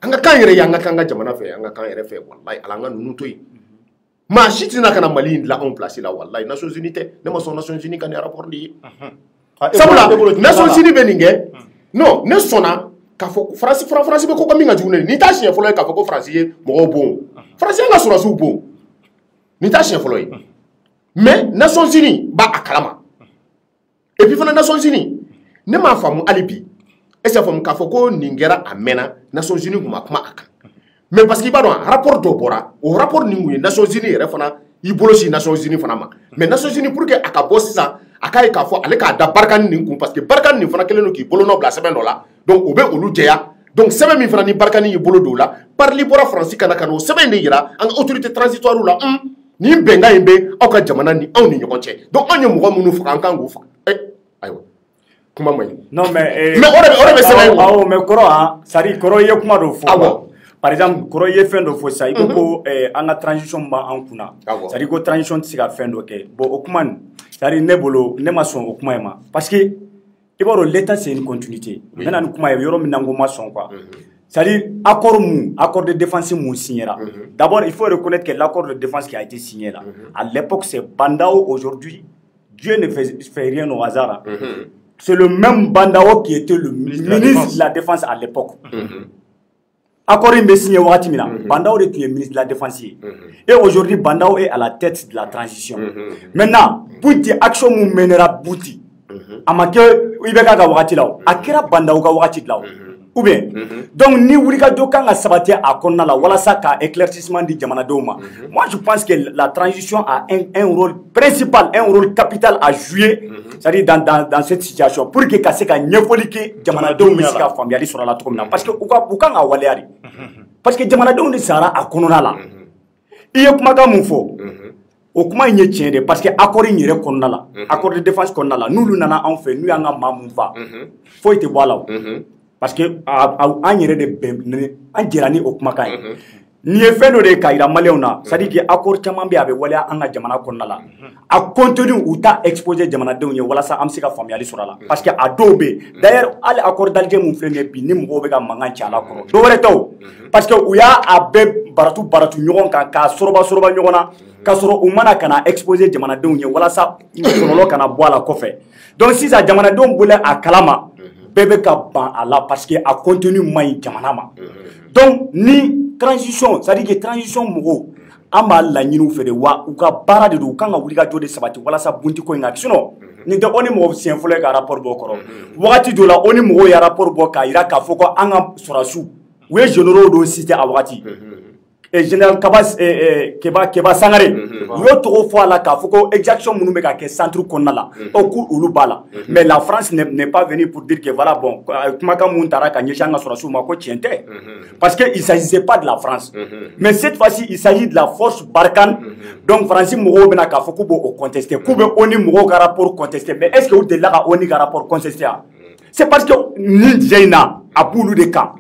Speaker 3: an ka kan yɛrɛ ye an ka kan ka jamana fɛ an ka kan yɛrɛ fɛ walayi ala an ka ninnu to yen maa si tɛna ka na Mali in dilan anw place la walayi Nations Unies tɛ ne ma sɔn Nations Unies ka nin rapport de ye sabula Nations Unies bɛ nin kɛ non ne sɔnna k'a fɔ Faransi bɛ ko ka min ka jugu ne nin t'a siɲɛ fɔlɔ ye k'a fɔ ko Faransi ye mɔgɔw bon Faransi y'an ka sɔrɔsiw bon nin t'a siɲɛ fɔlɔ ye mais Nations Unies b'a a kalama et puis fana Nations Unies ne m'a faamu hali bi est-ce que faamu k'a fɔ ko nin kɛra a mɛnna Nations Unies kun ma kuma a kan mais parce que i b'a dɔn rapport dɔ bɔra o rapport nin kun ye Nations Unies yɛrɛ fana i bolo si Nations Unies fana ma mais Nations Unies pour que a ka bɔ sisan a k'a ye k'a fɔ ale k'a da Barkhane nin kun parce que Barkhane nin fana kɛlen don k'i bolonɔ bila sɛbɛn dɔ la donc o bɛ olu jɛya donc sɛbɛn min fana ni Barkhane y'i bolo don o la parli bɔra Faransi kana ka n'o sɛbɛn de yira an ka autorité transitoire la nin bɛnkan in bɛ aw ka jamana ni anw ni ɲɔgɔn cɛ donc anw ye mɔgɔ minnu faga an kan k'u faga ayiwa kuma man ɲi
Speaker 4: non mais
Speaker 3: o de bɛ sɛbɛn
Speaker 4: awɔ mais kɔrɔ c'est à dire kɔrɔ i ye kuma dɔ fɔ awɔ par exemple kɔrɔ i ye fɛn dɔ fɔ sisan i ko ko an ka transition b'an kunna c'est à dire ko transition tɛ se ka fɛn dɔ kɛ bon o kuma nin c'est à dire ne bolo ne ma sɔn o kuma in ma parce que i b'a dɔn l'état c'est une continuité n bɛna nin kuma ye yɔrɔ min na n ko ma sɔn quoi c'est à dire accord de défense mun signera d'abord il faut reconnaître que l'accord de défense qui a été signé là à l'époque c'est Bandao aujourd'hui Dieu ne fait rien au hasard c'est le même Bandao qui était le ministre de la défense à l'époque accord in bɛ signé wagati min na Bandao de tun ye ministre de la défense ye et aujourd'hui Bandao est à la tête de la transition maintenant Bunti action mun mɛnɛra Bunti a ma kɛ IBK ka wagati la o a kɛra Bandao ka wagati de la o ou bien donc ni wulikajɔ kan ka sabati a kɔnɔna la walasa ka éclaircissement di jamanadenw ma moi je pense que la transition a un rôle principal un rôle capital à jouer c'est-à-dire dans cette situation pour que ka se ka ɲɛfɔli kɛ jamanadenw bɛ se ka faamuyali sɔrɔ a la cogo min na parce que u kan ka waleya de parce que jamanadenw de sara a kɔnɔna la i ye kumakan mun fɔ o kuma in ye tiɲɛ de parce que accord in yɛrɛ kɔnɔna la accord de défense kɔnɔna la n'olu nana anw fɛ n'u y'an ka maa mun fa foyi tɛ bɔ a la o parce que an yɛrɛ de bɛn an jɛra ni o kumakan ye nin ye fɛn dɔ de ka yira maliyɛnw na c'est à dire que accord caman bɛ a bɛ waleya an ka jamana kɔnɔna la a contenu u t'a exposé jamanadenw ye walasa an bɛ se ka faamuyali sɔrɔ a la parce que a dɔw bɛ yen d'ailleurs hali accord d'Alger mun filɛ nin ye bi ni mɔgɔw bɛ ka mankan ci a la kɔrɔ dɔ wɛrɛ tɛ o parce que u y'a bɛɛ baratu ɲɔgɔn kan k'a sɔrɔba ɲɔgɔn na k'a sɔrɔ u mana ka na exposé jamanadenw ye walasa kɔlɔlɔ kana bɔ a la kɔfɛ donc sisan jamanadenw bɔlen a kalama bɛɛ bɛ ka ban a la parce que a contenu man ɲi jamana ma donc ni transition c'est à dire que transition mɔgɔw an b'a laɲiniw fɛ de wa u ka baara de don u kan ka wuli ka jɔ de sabati walasa bunti ko in ka sinon nin tɛ o ni mɔgɔ siɲɛ fɔlɔ ye ka rapport bɔ kɔrɔ wagati dɔ la o ni mɔgɔw ye rapport bɔ k'a yira k'a fɔ ko an ka sɔrɔdasiw u ye généraux dɔw cité a wagati général Keba Sangare u y'o tɔgɔ fɔ a la k'a fɔ ko exaction minnu bɛ ka kɛ centre kɔnɔna la ko olu b'a la mais la France n'est pas venue pour dire que voilà bon kumakan mun taara ka ɲɛsin an ka sɔrɔdasiw ma ko tiɲɛ tɛ parce que il s'agissait pas de la France mais cette fois-ci il s'agit de la force Barkhane donc Faransi mɔgɔw bɛna k'a fɔ k'u b'o contester k'u bɛ ONU mɔgɔw ka rapport contester mais est-ce que u delila ka ONU ka rapport contester a c'est parce que nin jɛ in na a b'olu de kan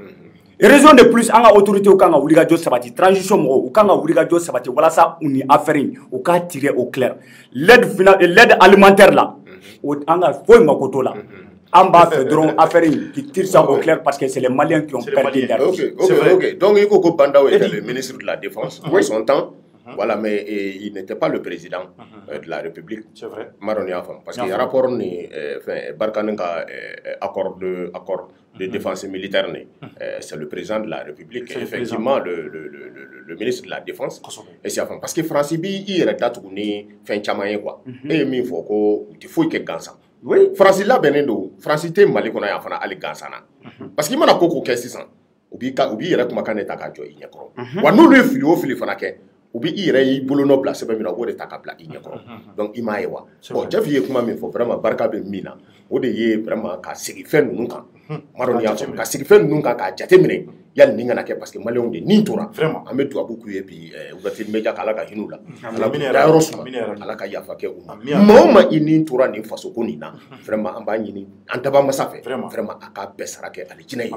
Speaker 4: raison de plus an ka autorité u kan ka wuli ka jɔ sabati transition mɔgɔw u kan ka wuli ka jɔ sabati walasa u ni affaire in u k'a tirer au clair l'aide alimentaire la an ka foyi mako t'o la an b'a fɛ dɔrɔn affaire in qui tire ça au clair parce que c'est les Maliens qui ont perdu leur vie.
Speaker 3: Ok. Donc il faut que Bandao était le ministre de la Défense en son temps. Voilà, mais il n'était pas le président de la République.
Speaker 2: C'est vrai.
Speaker 3: Parce qu'il y a un rapport, Barkhane accord de défense militaire, c'est le président de la République, et effectivement le ministre de la Défense. Et c'est parce que France, il est là tout ni fin chamaye quoi. Et il faut que il faut que gansa. Oui. France là benendo, France te Mali qu'on a fana ali gansana. Parce qu'il m'a na koko kesi san. Ubi yɛrɛ kumakan de ta ka jɔ i ɲɛkɔrɔ wa n'olu ye fili o fili fana kɛ u bɛ i yɛrɛ y'i bolonɔ bila sɛbɛn min na u b'o de ta ka bila i ɲɛkɔrɔ donc i m'a ye wa bon Jeff ye kuma min fɔ vraiment barika bɛ min na o de ye vraiment ka segin fɛn ninnu kan ma dɔn n'i y'a fɔ ka segin fɛn ninnu kan k'a jateminɛ yali nin kana kɛ parce que maliyɛnw de nin tora vraiment an bɛ dugawu k'u ye bi ouverture média k'Ala ka hin'u la Ala k'u dayɔrɔ suma Ala ka yafa kɛ u ma maa o maa i nin tora nin faso ko nin na vraiment an b'a ɲini an dabamasa fɛ vraiment a k'a bɛɛ sara kɛ alijinɛ ye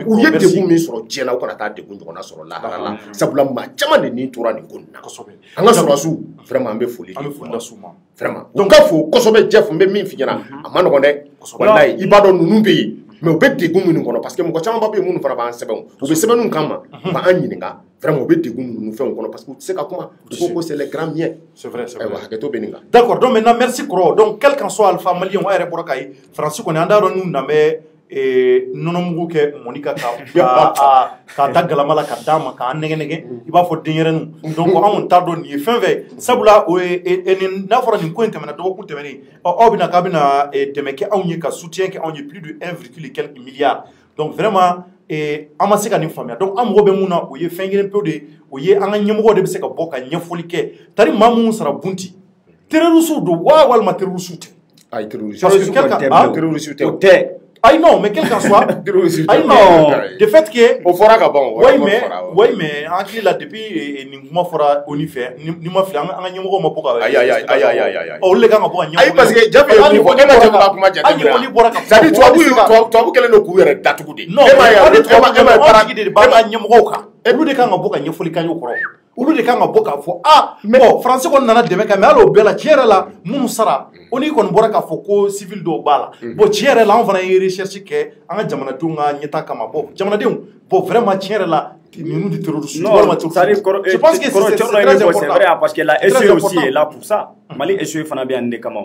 Speaker 3: u ye degun min sɔrɔ diɲɛ na u kana taa degun ɲɔgɔnna sɔrɔ lahara la sabula maa caman de nin tora nin ko nin na an ka sɔrɔdasiw vraiment an bɛ foli di u ma vraiment u ka fo kosɛbɛ Jeff n bɛ min f'i ɲɛna a ma nɔgɔn dɛ walayi i b'a dɔn ninnu bɛ yen mais u bɛ degun minnu kɔnɔ parce que mɔgɔ caman bɛ yen minnu fana b'an sɛbɛn u bɛ sɛbɛnninw kan ma u b'an ɲininka vraiment u bɛ degun minnu fɛnw kɔnɔ parce que u tɛ se ka kuma u ko c'est les grands miens c'est vrai ayiwa hakɛto bɛ nin kan
Speaker 2: d'accord donc maintenant merci kɔrɔ donc quel qu'en soit alpha malien o yɛrɛ bɔra ka ye faransi kɔni an t'a dɔn n'u na bɛ nɔnɔmugu kɛ mɔni ka k'a da galama la ka d'a ma k'a nɛgɛ nɛgɛ i b'a fɔ denyɛrɛninw donc anw t'a dɔn nin ye fɛn fɛn sabula o ye n'a fɔra nin ko in tɛmɛna dɔgɔkun tɛmɛnen aw bɛna k'a bɛna dɛmɛ kɛ anw ye ka soutien kɛ anw ye plus de 1,4 quelques milliards donc vraiment an ma se ka nin faamuya donc an mago bɛ mun na o ye fɛn kelen pewu de o ye an ka ɲɛmɔgɔw de bɛ se ka bɔ ka ɲɛfɔli kɛ tari maa minnu sara bunti terroriste don wa walima terroriste tɛ
Speaker 3: ayi terroriste tɛ
Speaker 2: ayi non mais quel qu'en soit ayi non de fait que
Speaker 3: o fɔra ka ban
Speaker 2: oui mais an hakili la depuis nin kuma fɔra ONU fɛ ni ma fili an ka ɲɛmɔgɔw ma bɔ ka
Speaker 3: ayi
Speaker 2: olu de kan ka bɔ ka ɲɛmɔgɔ
Speaker 3: ayi parce que Jabi ye min fɔ e ma jɛ ka kuma jateminɛ c'est à dire tubabu kɛlen don k'u yɛrɛ datugu de
Speaker 2: non tubabu de b'an ka ɲɛmɔgɔw kan olu de kan ka bɔ ka ɲɛfɔli k'an ye kɔrɔ olu de kan ka bɔ k'a fɔ bon faransi kɔni nana dɛmɛ kɛ mais hali o bɛɛ la tiɲɛ yɛrɛ la minnu sara o n'i kɔni bɔra k'a fɔ ko civil dɔw b'a la bon tiɲɛ yɛrɛ la an fana ye recherche kɛ an ka jamanadenw ka ɲɛta kama bon jamanadenw bon vraiment tiɲɛ yɛrɛ la ninnu de terroristes walima terroristes je pense que c'est très important
Speaker 4: parce que la SE aussi est là pour ça Mali SE fana bɛ yan nin de kama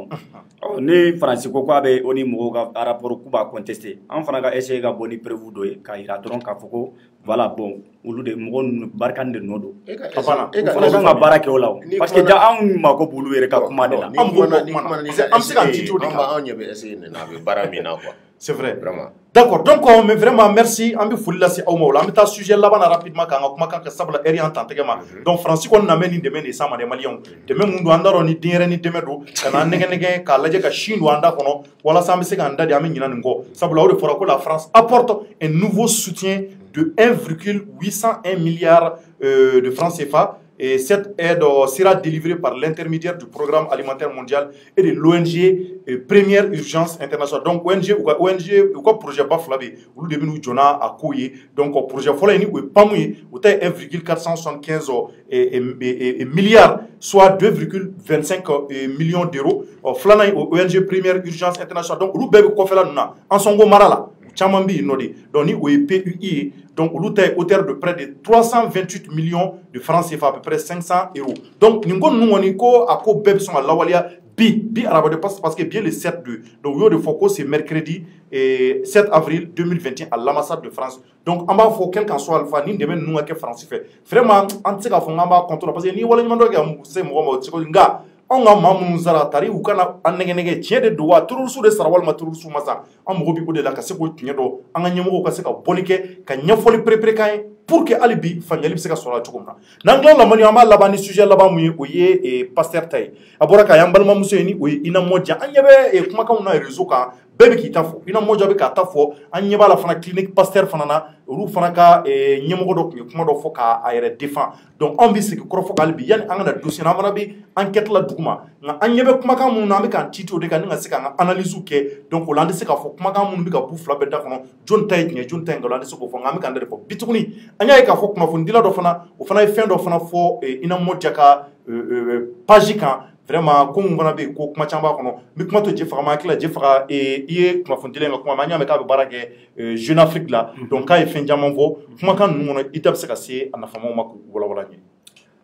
Speaker 4: ni faransi ko k'a bɛ o ni mɔgɔw ka rapport k'u b'a contester an fana ka essayer ka bɔ ni preuve dɔ ye k'a yira dɔrɔn k'a fɔ ko voilà bon olu de mɔgɔ ninnu Barkhane de nɔ don u fana kan ka baara kɛ o la parce que anw mako b'olu yɛrɛ ka kuma de la
Speaker 2: an bɛ se k'an titi o de kan
Speaker 3: anw ɲɛ bɛ essayer nin na a bɛ baara min na quoi
Speaker 2: c'est vrai vraiment d'accord donc mais vraiment merci an bɛ foli lase aw ma o la an bɛ taa sujet laban na rapidement k'an ka kumakan kɛ sabula heure y'an tan tɛgɛ ma donc faransi kɔni na bɛ nin dɛmɛ de s'an ma dɛ maliyɛnw dɛmɛ mun don an t'a dɔn ni denyɛrɛnin dɛmɛ don ka n'an nɛgɛ nɛgɛ k'a lajɛ ka sin don an da kɔnɔ walasa an bɛ se k'an da de an bɛ ɲinɛ nin kɔ sabula o de fɔra ko la France apporte un nouveau soutien de 1,801 milliard de francs CFA Et cette aide sera délivrée par l'intermédiaire du Programme alimentaire mondial et de l'ONG Première Urgence Internationale. Donc, ONG ou quoi projet Baflabe, ou le début Jona à Kouye. Donc, projet Folani ou Pamouye, ou 1,475 milliards, soit 2,25 millions d'euros. Flana ONG Première Urgence Internationale. Donc, ou bébé Kofela Nuna, en son go marala. Chamambi Nodi, doni ou PUI, donc ou hauteur de près de 328 millions de francs CFA, à peu près 500 euros. Donc, nous avons à quoi bébé sont à l'Awalia, bi arabe parce que bien le 7 de donc yo de focus c'est mercredi et 7 avril 2021 à l'ambassade de France. Donc on va faut quelqu'un soit alpha ni demain nous que France fait vraiment en tout cas faut on va contrôler parce que ni wala nyando ga c'est mo tiko nga on ga mamu zara tari u kana annege tiede do wa turur su de sarawal ma turur su masa am mo bi ko de la ka se ko tinyedo anga nyemo ko se ka bonike ka nyafoli prepare kai pour que alibi fanyali se ka sora chukumna nangla la mani amba labani sujet laba mu oye e pasteur tay abora ka yambal ma muso ni oye ina moja anyebe e kuma ka na réseau ka bebe ki tafo ina moja be ka tafo anyeba la fana clinique pasteur fana na ru fana ka nyemo do kuma do foka ayere défend donc on vit ce que krofo alibi yani anga dossier na mara bi enquête la duguma nga anyebe kuma ka mu na me kan tito de kan nga se ka analyse ke donc o lande se ka fo kuma ka mu bi ka bufla be da kono jon tay nye jon tay ngala se ko fo nga me kan de fo bituni anya ka fo kuma fo ndila do fana o fana fin do fana fo ina moja ka page kan vraiment comme on a be ko kuma chamba kono mi kuma to jefa ma kila jefa e kuma fo ndile nga kuma manya me ka be barake Jeune Afrique là donc ka e fin jamon vo kuma kan nu no itab se ka se ana famo ma wala wala ni.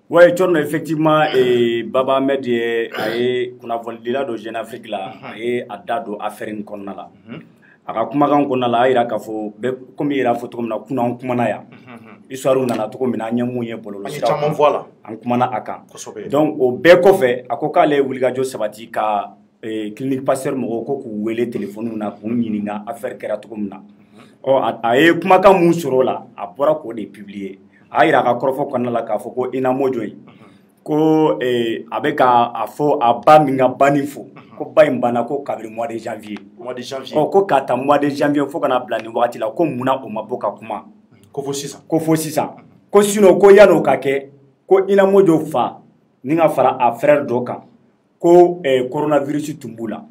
Speaker 4: Ouais, effectivement, et Baba Ahmed est kuna volila do Jeune Afrique là et adado affaire in konna la. Aka kuma kan konna la ira ka fo be comme ira fo to na kuna kuma na ya. Histoire na to ko mina nyamu ye bolo la.
Speaker 2: Chamon voilà.
Speaker 4: An kuma na aka. Donc au be ko fe akoka le wuliga jo sabati ka clinique pasteur mo ko ku wele téléphone na ko nyininga affaire kera to ko mina. O aye kuma kan mu soro la a bora ko de publier. Aira ka korofo konna la ka fo ko ina mojo yi ko abeka afo aba minga banifo ko bana ko kabiri mois de janvier ko kata mois de janvier fo kana blani wakati la ko muna o maboka kuma ko fo sisa ko sino ko yano ka ke ko ina mojo fa ninga fara a frère doka ko coronavirus tumbula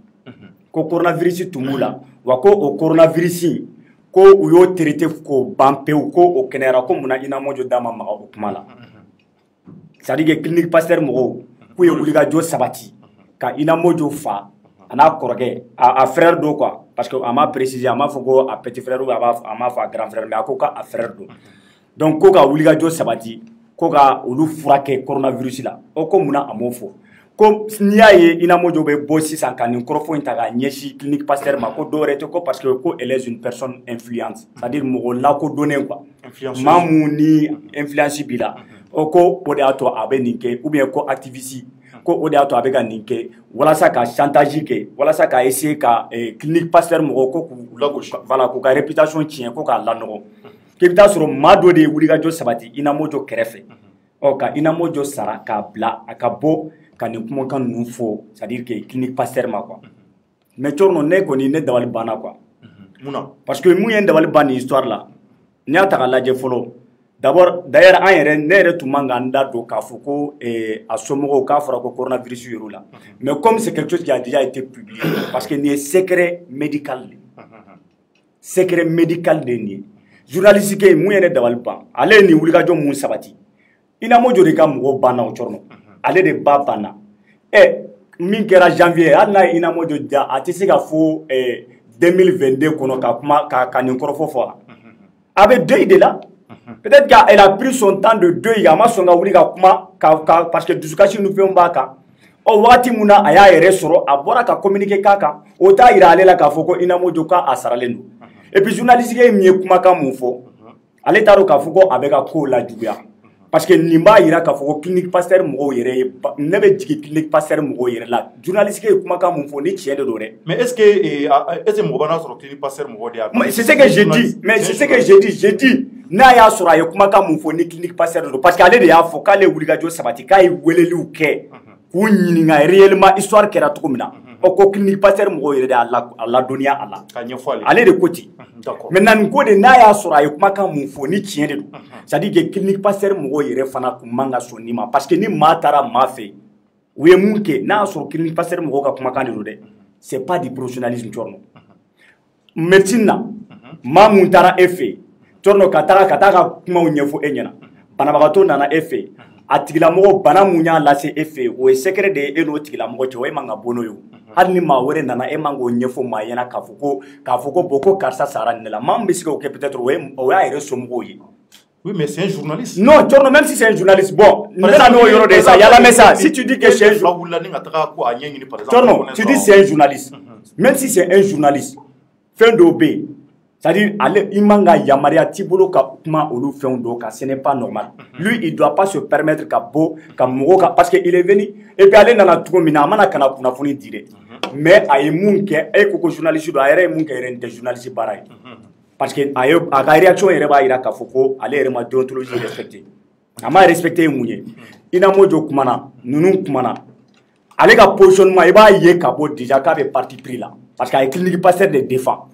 Speaker 4: ko coronavirus tumbula wa ko o coronavirus ko uyo traité ko bampe ko o kenera ko muna ina mojo dama ma o kumala c'est-à-dire que clinique pasteur mo ko ye wuliga jo sabati ka ina mojo fa ana koroge a frère do quoi parce que ama préciser ama foko a petit frère ou ama fa grand frère mais akoka a frère do donc ko ka wuliga jo sabati ko ka olu furake coronavirus la o ko muna amofo ko niya ye ina mojo be bossi san kan krofo intaga nyeshi clinique pasteur ma ko dorete ko parce que ko elle est une personne influente c'est-à-dire mo la ko donner quoi mamu ni influence bila o ko o de ato abe ninke ou bien ko activiste ko o de ato abe ga ninke wala sa ka chantage ke wala sa ka essayer ka clinique pasteur mo ko voilà ko ka réputation tien ko ka la no ke bita soro mado de wuliga jo sabati ina mojo kerefe o ka ina mojo sara ka bla akabo kani kuma kan nu fo c'est-à-dire que clinique pasteur ma quoi mais torno ne ko ni ne dawali bana quoi
Speaker 2: muna
Speaker 4: parce que mu yen dawali bani histoire là ni ata la je folo d'abord d'ailleurs an yere ne yere tumanga nda do ka fo ko a somogo ka fora ko coronavirus yoro là mais comme c'est quelque chose qui a déjà été publié parce que ni secret médical de ni journaliste ke mu yen dawali ban ale ni wulika jo mu sabati ina mo jori ka mo bana o torno ale de ba bana min kɛra janvier hali n'a ina mojo ja a tɛ se ka fo 2022 kɔnɔ ka kuma ka nin kɔrɔfɔ fɔ a bɛ deuil de la peut-être qu'elle a pris son temps de deuil a ma sɔn ka wuli ka kuma parce que dusukasi ni fɛnw b'a kan o wagati mun na a y'a yɛrɛ sɔrɔ a bɔra ka communiquer k'a kan o t'a yira ale la k'a fɔ ko ina mojo ka a saralen don et puis journaliste ye min ye kumakan mun fɔ ale t'a dɔn k'a fɔ ko a bɛ ka ko lajuguya parce que nin b'a yira k'a fɔ ko clinique pasteur mɔgɔw yɛrɛ ne bɛ jigin clinique pasteur mɔgɔw yɛrɛ la journaliste ye kumakan mun fɔ ni tiɲɛ de don dɛ.
Speaker 2: mais est-ce que mɔgɔ b'a sɔrɔ clinique pasteur mɔgɔw de y'a.
Speaker 4: c'est ce que j'ai dit mais c'est ce que j'ai dit n'a y'a sɔrɔ a ye kumakan mun fɔ ni clinique pasteur de don parce que ale de y'a fɔ k'ale wulikajɔ sabati k'a ye weleliw kɛ k'u ɲininka réellement histoire kɛra cogo min na ko clinique pasteur mo yere da Allah duniya Allah
Speaker 2: ka ɲɛfɔ
Speaker 4: ale de koti
Speaker 2: d'accord
Speaker 4: maintenant nin ko de n'a y'a sɔrɔ a ye kumakan mun fɔ ni tiɲɛ de don c'est à dire que clinique pasteur mɔgɔw yɛrɛ fana kun man ka sɔn nin ma parce que ni maa taara maa fɛ u ye mun kɛ n'a y'a sɔrɔ clinique pasteur mɔgɔw ka kumakan de don dɛ c'est pas du professionnalisme Thierno médecine na maa mun taara e fɛ Thierno ka taa ka kumaw ɲɛfɔ e ɲɛna banabagatɔ nana e fɛ a tigilamɔgɔ bana mun y'a lase e fɛ o ye secret de ye e n'o tigilamɔgɔ cɛ o e man ka bɔ n'o ye hali ni maa wɛrɛ nana e man k'o ɲɛfɔ maa ɲɛna k'a fɔ ko bon ko karisa sara nin de la maa min bɛ se k'o kɛ peut-être o y'a yɛrɛ somɔgɔw ye.
Speaker 2: Oui, mais c'est un journaliste.
Speaker 4: Non, Thierno, même si c'est un journaliste, bon, si tu dis que c'est un journaliste, Thierno, tu dis c'est un journaliste, même si c'est un journaliste, fin d'obé, c'est-à-dire, il manga yamaria tibolo ka kuma olu fɛnw do ka ce n'est pas normal. Lui, il doit pas se permettre ka mogo ka parce que il est venu et puis ale nana tugo mina amana kana kunnafoni dire. Mais a ye mun kɛ e ko journaliste do a yɛrɛ ye mun kɛ yɛrɛ tɛ journaliste baara ye. Parce que a ka réaction yɛrɛ b'a yira k'a fɔ ko ale yɛrɛ ma déontologie respecté. A ma respecté mun ye. Ina Mojo kumana, nunu kumana. Ale ka positionnement i b'a ye ka bɔ déjà k'a bɛ parti pris la parce que a ye clinique pasteur de défend.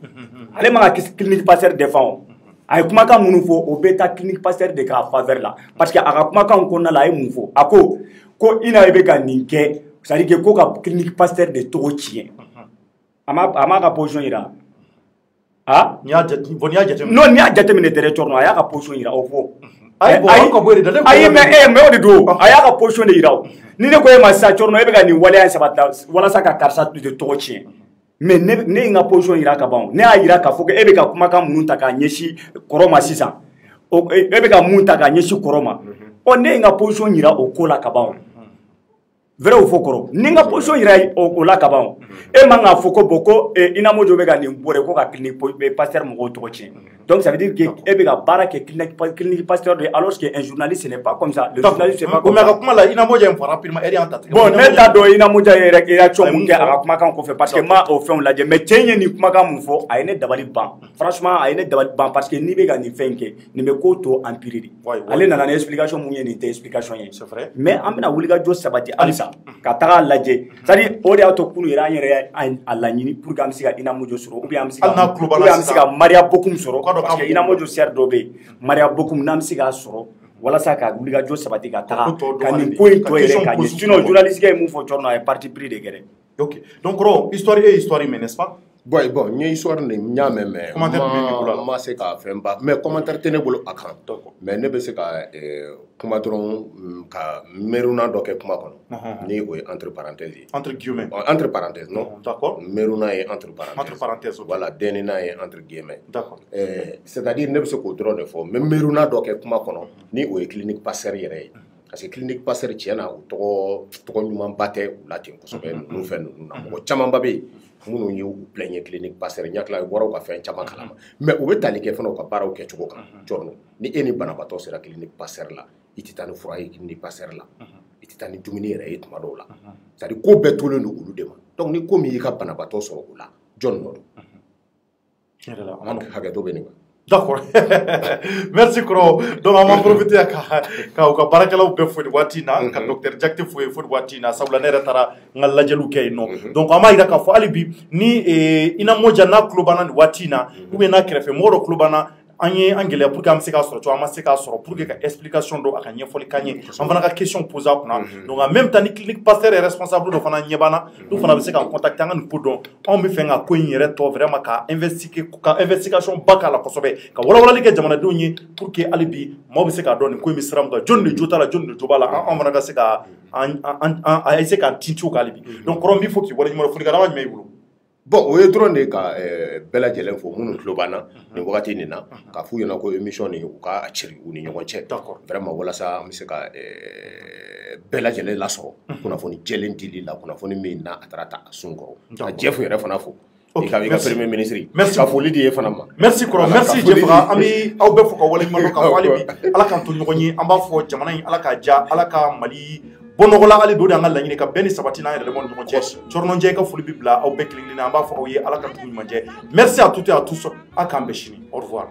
Speaker 4: Ale ma ka clinique pasteur défend. A ye kumakan minnu fɔ o bɛ taa clinique pasteur de ka faveur la parce que a ka kumakan kɔnɔna la a ye mun fɔ a ko ina bɛ ka nin kɛ c'est-à-dire que ko ka clinique pasteur de tɔgɔ tiɲɛ. A ma ka position yira. Ah?
Speaker 2: N'i y'a jateminɛ.
Speaker 4: Non, n'i y'a jateminɛ tɛrɛ Thierno a y'a ka position yira o fɔ.
Speaker 2: Ayi
Speaker 4: mais o de don a y'a ka position de yira o. Ni ne ko e ma sisan Thierno e bɛ ka nin waleya in sabati walasa ka karisa de tɔgɔ tiɲɛ. Mais ne ye n ka position yira ka ban ne y'a yira k'a fɔ ko e bɛ ka kumakan minnu ta k'a ɲɛsin kɔrɔ ma sisan e bɛ ka mun ta k'a ɲɛsin kɔrɔ ma ne ye n ka position yira o ko la ka ban vrai ou faux kɔrɔ ni n ka position yira o la ka ban e man k'a fɔ ko bon ko Ina Mojo bɛ ka nin bɔrɛ ko ka clinique pasteur mɔgɔw tɔgɔ tiɲɛ donc ça veut dire que e bɛ ka baara kɛ clinique pasteur de alors que un journaliste ce n'est pas comme ça le journaliste c'est pas comme ça.
Speaker 2: Mais ka kuma la Ina Mojo fɔ rapidement e y'an ta tigɛ.
Speaker 4: Bon ne t'a dɔn Ina Mojo yɛrɛ réaction mun kɛ a ka kumakan kɔfɛ parce que ma o fɛnw lajɛ mais cɛ ye nin kumakan mun fɔ a ye ne dabali ban franchement a ye ne dabali ban parce que n'i bɛ ka nin fɛn kɛ nin bɛ ko to empiré de ale nana ni explication mun ye nin tɛ explication ye mais an bɛna wulikajɔ sabati halisa ka taga lajɛ c'est à dire o de y'a to kunu yɛrɛ an yɛrɛ a laɲini pour que an bɛ se ka Ina Mojo sɔrɔ ou bien an bɛ se ka Maria Bokum sɔrɔ parce que Ina Mojo sɛri dɔ bɛ yen Maria Bokum n'an bɛ se k'a sɔrɔ walasa ka wulikajɔ sabati ka taga ka nin ko in tɔ yɛrɛ ka ɲɛ sinon journaliste ye mun fɔ Thierno a ye parti pris de kɛ dɛ.
Speaker 2: Ok donc kɔrɔ histoire ye histoire mais n'est-ce pas.
Speaker 3: Bon, n ye histoire nin n y'a mɛn mais n ma se ka fɛn ba mais commentaire tɛ ne bolo a kan mais ne bɛ se ka kuma dɔrɔn ka mɛruna dɔ kɛ kuma kɔnɔ ni o ye entre parenthèses ye.
Speaker 2: Entre guillemets.
Speaker 3: Entre parenthèses non.
Speaker 2: D'accord.
Speaker 3: Mɛruna ye entre parenthèses.
Speaker 2: Entre parenthèses.
Speaker 3: Voilà dɛnina ye entre guillemets.
Speaker 2: D'accord.
Speaker 3: C'est-à-dire ne bɛ se k'o dɔrɔn de fɔ mais mɛruna dɔ kɛ kuma kɔnɔ ni o ye clinique pasteur yɛrɛ ye. Parce que clinique pasteur tiɲɛ na o tɔgɔ ɲumanba tɛ u la ten kosɛbɛ ninnu fɛn ninnu na mɔgɔ camanba bɛ yen minnu ye u plaignent clinique pasteur ɲakila bɔra u ka fɛn caman kalama mais u bɛ tali kɛ fana u ka baaraw kɛcogo kan Thierno ni e ni banabaatɔ sera clinique pasteur la i tɛ taa ni fura ye clinique pasteur la i tɛ taa ni dumuni yɛrɛ ye tuma dɔw la c'est à dire ko bɛɛ tolen don olu de ma donc ni ko min y'i ka banabaatɔ sɔrɔ o la jɔn nɔ don hakɛ dɔ bɛ nin kan.
Speaker 2: D'accord. Merci Koro. Donc on va profiter ka u ka barakɛlaw bɛɛ fo ni waati na ka docteur Jakite fo ni waati na sabula ne yɛrɛ taara n ka lajɛliw kɛ yen nɔ donc an b'a yira k'a fɔ hali bi ni Ina Moja n'a tulo banna nin waati na ou bien n'a kɛrɛfɛ mɔgɔ dɔ tulo banna an ye an gɛlɛya pour que an bɛ se k'a sɔrɔ cogo an ma se k'a sɔrɔ pour que ka explication dɔ a ka ɲɛfɔli k'an ye an fana ka question poser a kunna donc en même temps ni clinique pasteur yɛrɛ responsable dɔ fana ɲɛ banna n'u fana bɛ se k'an contacter an ka nin ko dɔn anw bɛ fɛ ka ko in yɛrɛ tɔ vraiment ka investigation ba k'a la kosɛbɛ ka walawalali kɛ jamanadenw ye pour que hali bi maaw bɛ se k'a dɔn nin ko in bɛ sira min kan jɔnni de jo t'a la jɔnni de jo b'a la anw fana ka se ka a essayer k'an tinti o kan hali bi donc kɔrɔ n b'i fo k'i waleɲuman folikanama jumɛn y'i bolo.
Speaker 3: Bon o ye dɔrɔn de ka bɛɛ lajɛlen fo minnu tulo banna nin wagati nin na k'a f'u ɲɛna ko émission nin u ka ciri u ni ɲɔgɔn cɛ vraiment walasa an bɛ se ka bɛɛ lajɛlen lasɔrɔ kunnafoni jɛlen dili la kunnafoni min na a taara ta a sun kɔrɔ ka Jefu yɛrɛ fana fo i ka premier ministre ka foli di ye fana ma.
Speaker 2: Merci Kɔrɔ merci Jefu an bɛ aw bɛɛ fo ka waleɲuman dɔn k'a fɔ hali bi Ala k'an to ɲɔgɔn ye an b'a fɔ jamana in Ala k'a diya Ala ka Mali bɔnɔgɔla hali don de an ka laɲini ka bɛn ni sabati n'an yɛrɛ damaw ni ɲɔgɔn cɛ Cɔrɔnɔnjɛ i ka foli bɛ bila aw bɛɛ kelen-kelen na an b'a fɔ aw ye Ala ka tugu ɲuman jɛ merci à toutes et à tous a k'an bɛn sini au revoir.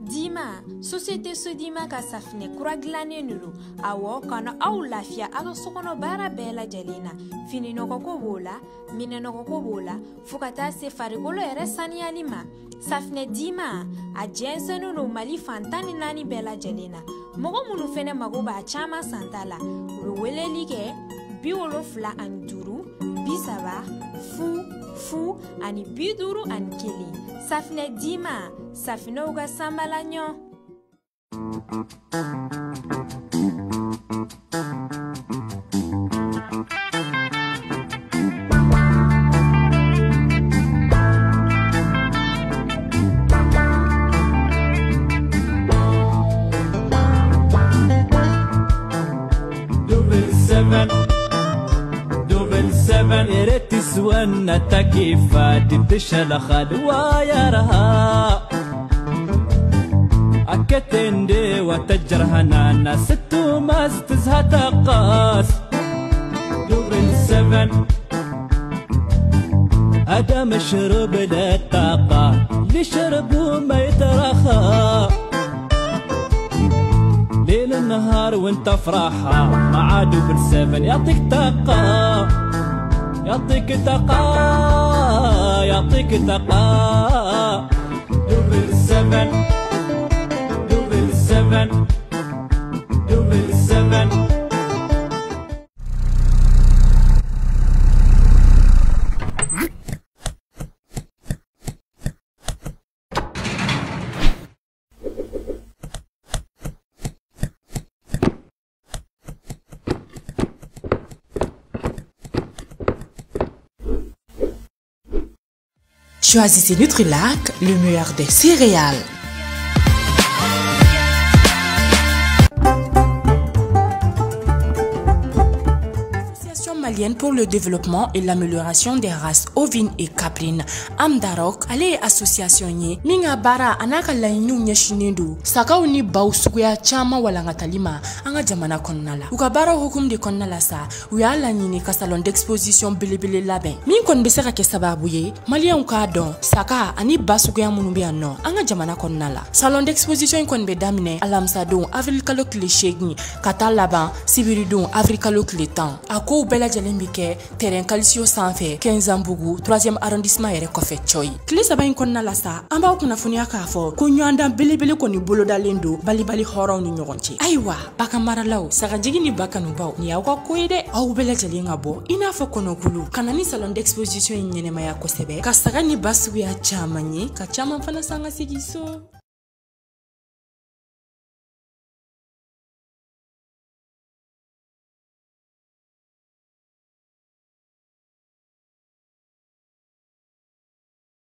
Speaker 5: Dima Dima, société Sodima ka safine kura dilannen de don. Awɔ kana aw lafiya a ka sokɔnɔ baara bɛɛ lajɛlen na. Fini nɔgɔko b'o la, minɛ nɔgɔko b'o la, fo ka taa se farikolo yɛrɛ saniyali ma. Safinɛ Dima, a jɛnsɛnnen don Mali fan 14 bɛɛ lajɛlen na. Mɔgɔ minnu fɛnɛ mago b'a caman santa la, u bɛ weleli kɛ 75 30 ani 51. Safinɛ Dima, safinɛw ka sanbala ɲɔ.
Speaker 6: تسوانا تكيفات تدشل خلوة يارها أكتندي وتجرهنا ناس ستو ماس تزها تقاس دوبل 7 هذا مشرب للطاقة لشربوا ما يترخى ليل النهار وانت فرحة مع دوبل 7 يعطيك طاقة يعطيك طاقة يعطيك طاقة دوبل 7 دوبل 7 دوبل 7.
Speaker 7: Choisissez Nutri-Lac, le meilleur des céréales. Malienne pour le développement et l'amélioration des races ovines et caprines Amdarok ale association ye minga bara anaka lainu nyashinindu sakaw ni baw suguya chama walangatalima anga jamana konnala uka bara hukum de konnala sa uya la nyini ka salon d'exposition belebele labin min kon be saka ke sababu ye malien ka don saka ani basuguya munu be anno anga jamana konnala salon d'exposition kon be damine alamsa don avril kalo kle shegni kata laban sibiri don avril kalo kle temps ako bela Jalembike, terrain Calcio sanfé, 15 Ambougou, 3e arrondissement yere kofé choy. Kile saba konna la sa, amba kuna funia ka fo, ko nyanda belebele ko ni bolo dalendo, bali horaw ni ñogonti. Aywa, baka maralaw, saka jigi ni baka no baw, ni awka koyde, aw bela jalinga bo, ina fo kono kulu. Kanani salon d'exposition ñene maya ko sebe, ka saka ni basuya chamanye, ka chama fana sanga sigiso.